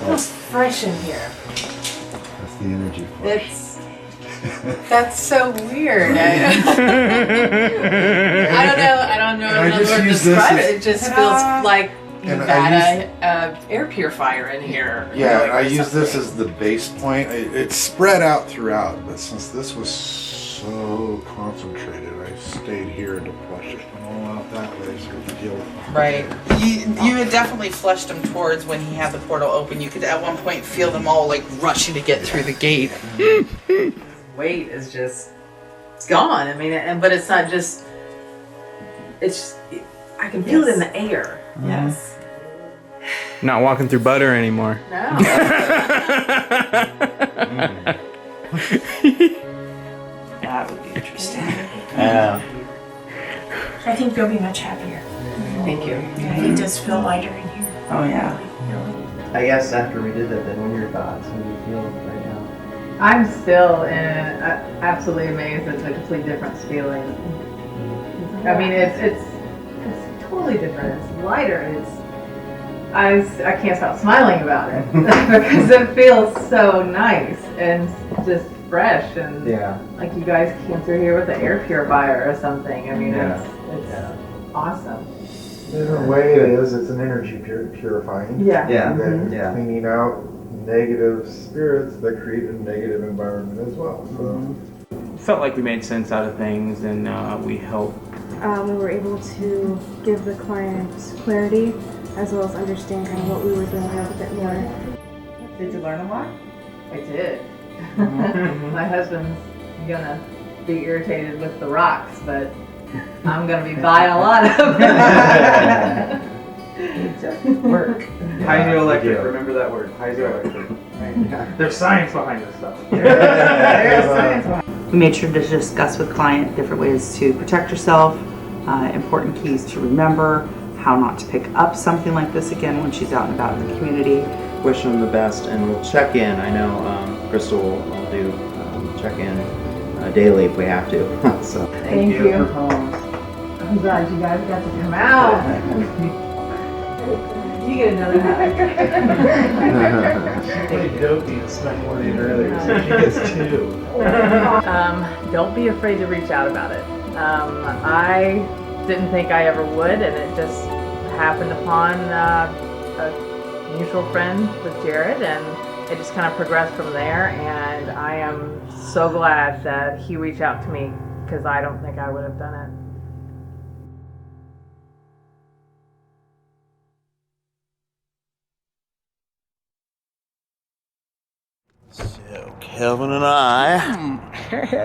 Feels fresh in here. That's the energy flush. That's so weird. I don't know I another just word to use this describe as- it. It just feels like you And I had a air purifier in here. Yeah, or I use this something. as the base point. It's spread out throughout, but since this was so concentrated, I stayed here to flush it all out that way so we could deal with it. Right. You had definitely flushed them towards when he had the portal open. You could at one point feel them all like rushing to get through the gate. Weight is just it's gone. I mean, but it's not just. It's. I can feel it in the air. Yes. Not walking through butter anymore. No. That would be interesting. I think you'll be much happier. Thank you. Yeah, it does feel lighter in here. Oh yeah. I guess after we did that, then what are your thoughts? How do you feel right now? I'm still absolutely amazed at the complete difference feeling. I mean, it's totally different. It's lighter. I can't stop smiling about it because it feels so nice and just fresh and like you guys came through here with an air purifier or something. I mean, it's awesome. In a way, it is. It's an energy purifying. Yeah. And then Mhm. Yeah. cleaning out negative spirits that create a negative environment as well. So. Felt like we made sense out of things, and we helped. We were able to give the client clarity as well as understand kind of what we were doing a little bit more. Did you learn a lot? I did. My husband's gonna be irritated with the rocks, but I'm gonna be buying a lot of them. It just work. Hydroelectric, remember that word, hydroelectric. There's science behind this stuff. We made sure to discuss with client different ways to protect yourself, important keys to remember, how not to pick up something like this again when she's out and about in the community. Wish them the best, and we'll check in. I know Crystal will do check in daily if we have to. So Thank you. I'm glad you guys got to come out. You get another hug. She's pretty dopey and snuck one in earlier, so she gets two. Don't be afraid to reach out about it. I didn't think I ever would, and it just happened upon a mutual friend with Jared, and it just kind of progressed from there. And I am so glad that he reached out to me because I don't think I would have done it. So Kelvin and I,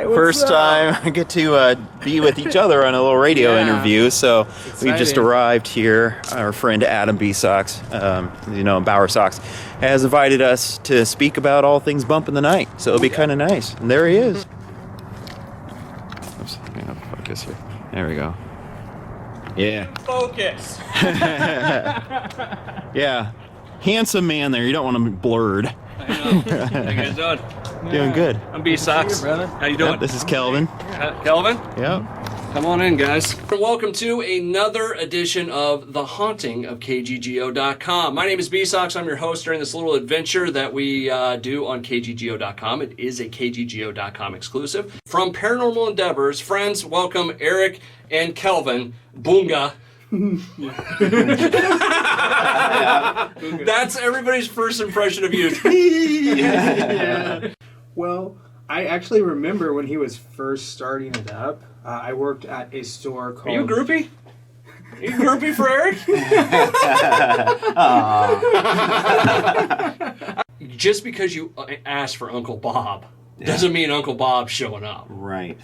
first time I get to be with each other on a little radio interview. So we've just arrived here. Our friend Adam B. Sox, Bauer Sox, has invited us to speak about all things Bump in the Night. So it'll be kind of nice. And there he is. Oops, let me have focus here. There we go. Yeah. Focus. Yeah. Handsome man there. You don't want him blurred. I know. How you guys doing? Doing good. I'm B Sox. Brother. How you doing? Yep, this is Kelvin. Kelvin? Yep. Come on in, guys. Welcome to another edition of The Haunting of KGGO.com. My name is B Sox. I'm your host during this little adventure that we do on KGGO.com. It is a KGGO.com exclusive. From Paranormal Endeavors, friends, welcome Eric and Kelvin. Boonga. That's everybody's first impression of you. Yeah. Well, I actually remember when he was first starting it up. I worked at a store called... Are you a groupie? Are you a groupie for Eric? Just because you asked for Uncle Bob doesn't mean Uncle Bob's showing up. Right.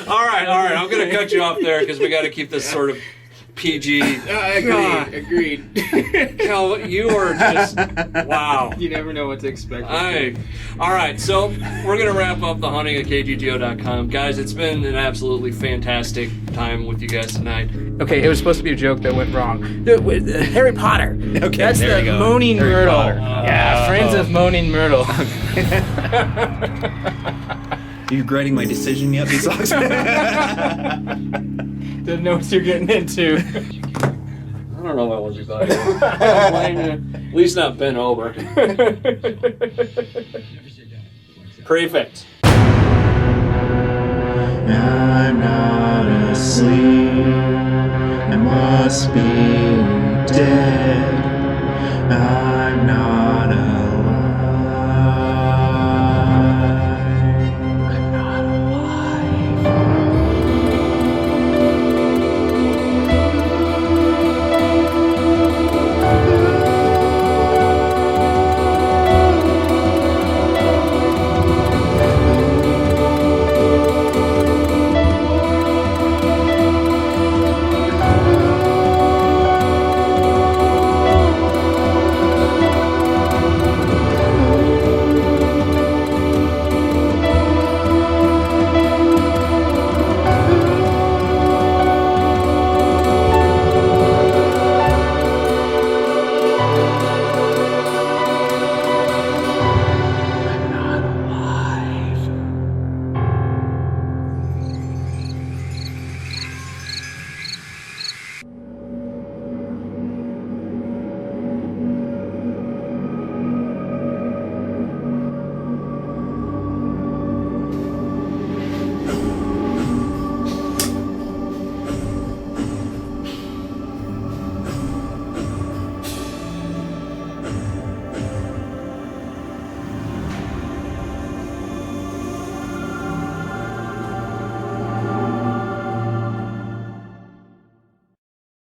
All right. I'm going to cut you off there because we got to keep this sort of PG. Agreed. Cal, you are just, wow. You never know what to expect. All right, so we're going to wrap up the haunting at KGGO.com. Guys, it's been an absolutely fantastic time with you guys tonight. Okay, it was supposed to be a joke that went wrong. Harry Potter. Okay, that's there the you go. Moaning Harry Myrtle. Potter. Yeah, Friends of Moaning Myrtle. You regretting my decision yet, these socks? Didn't know what you're getting into. I don't know if I want you back. At least not bent over. Prefix. I'm not asleep. I must be dead.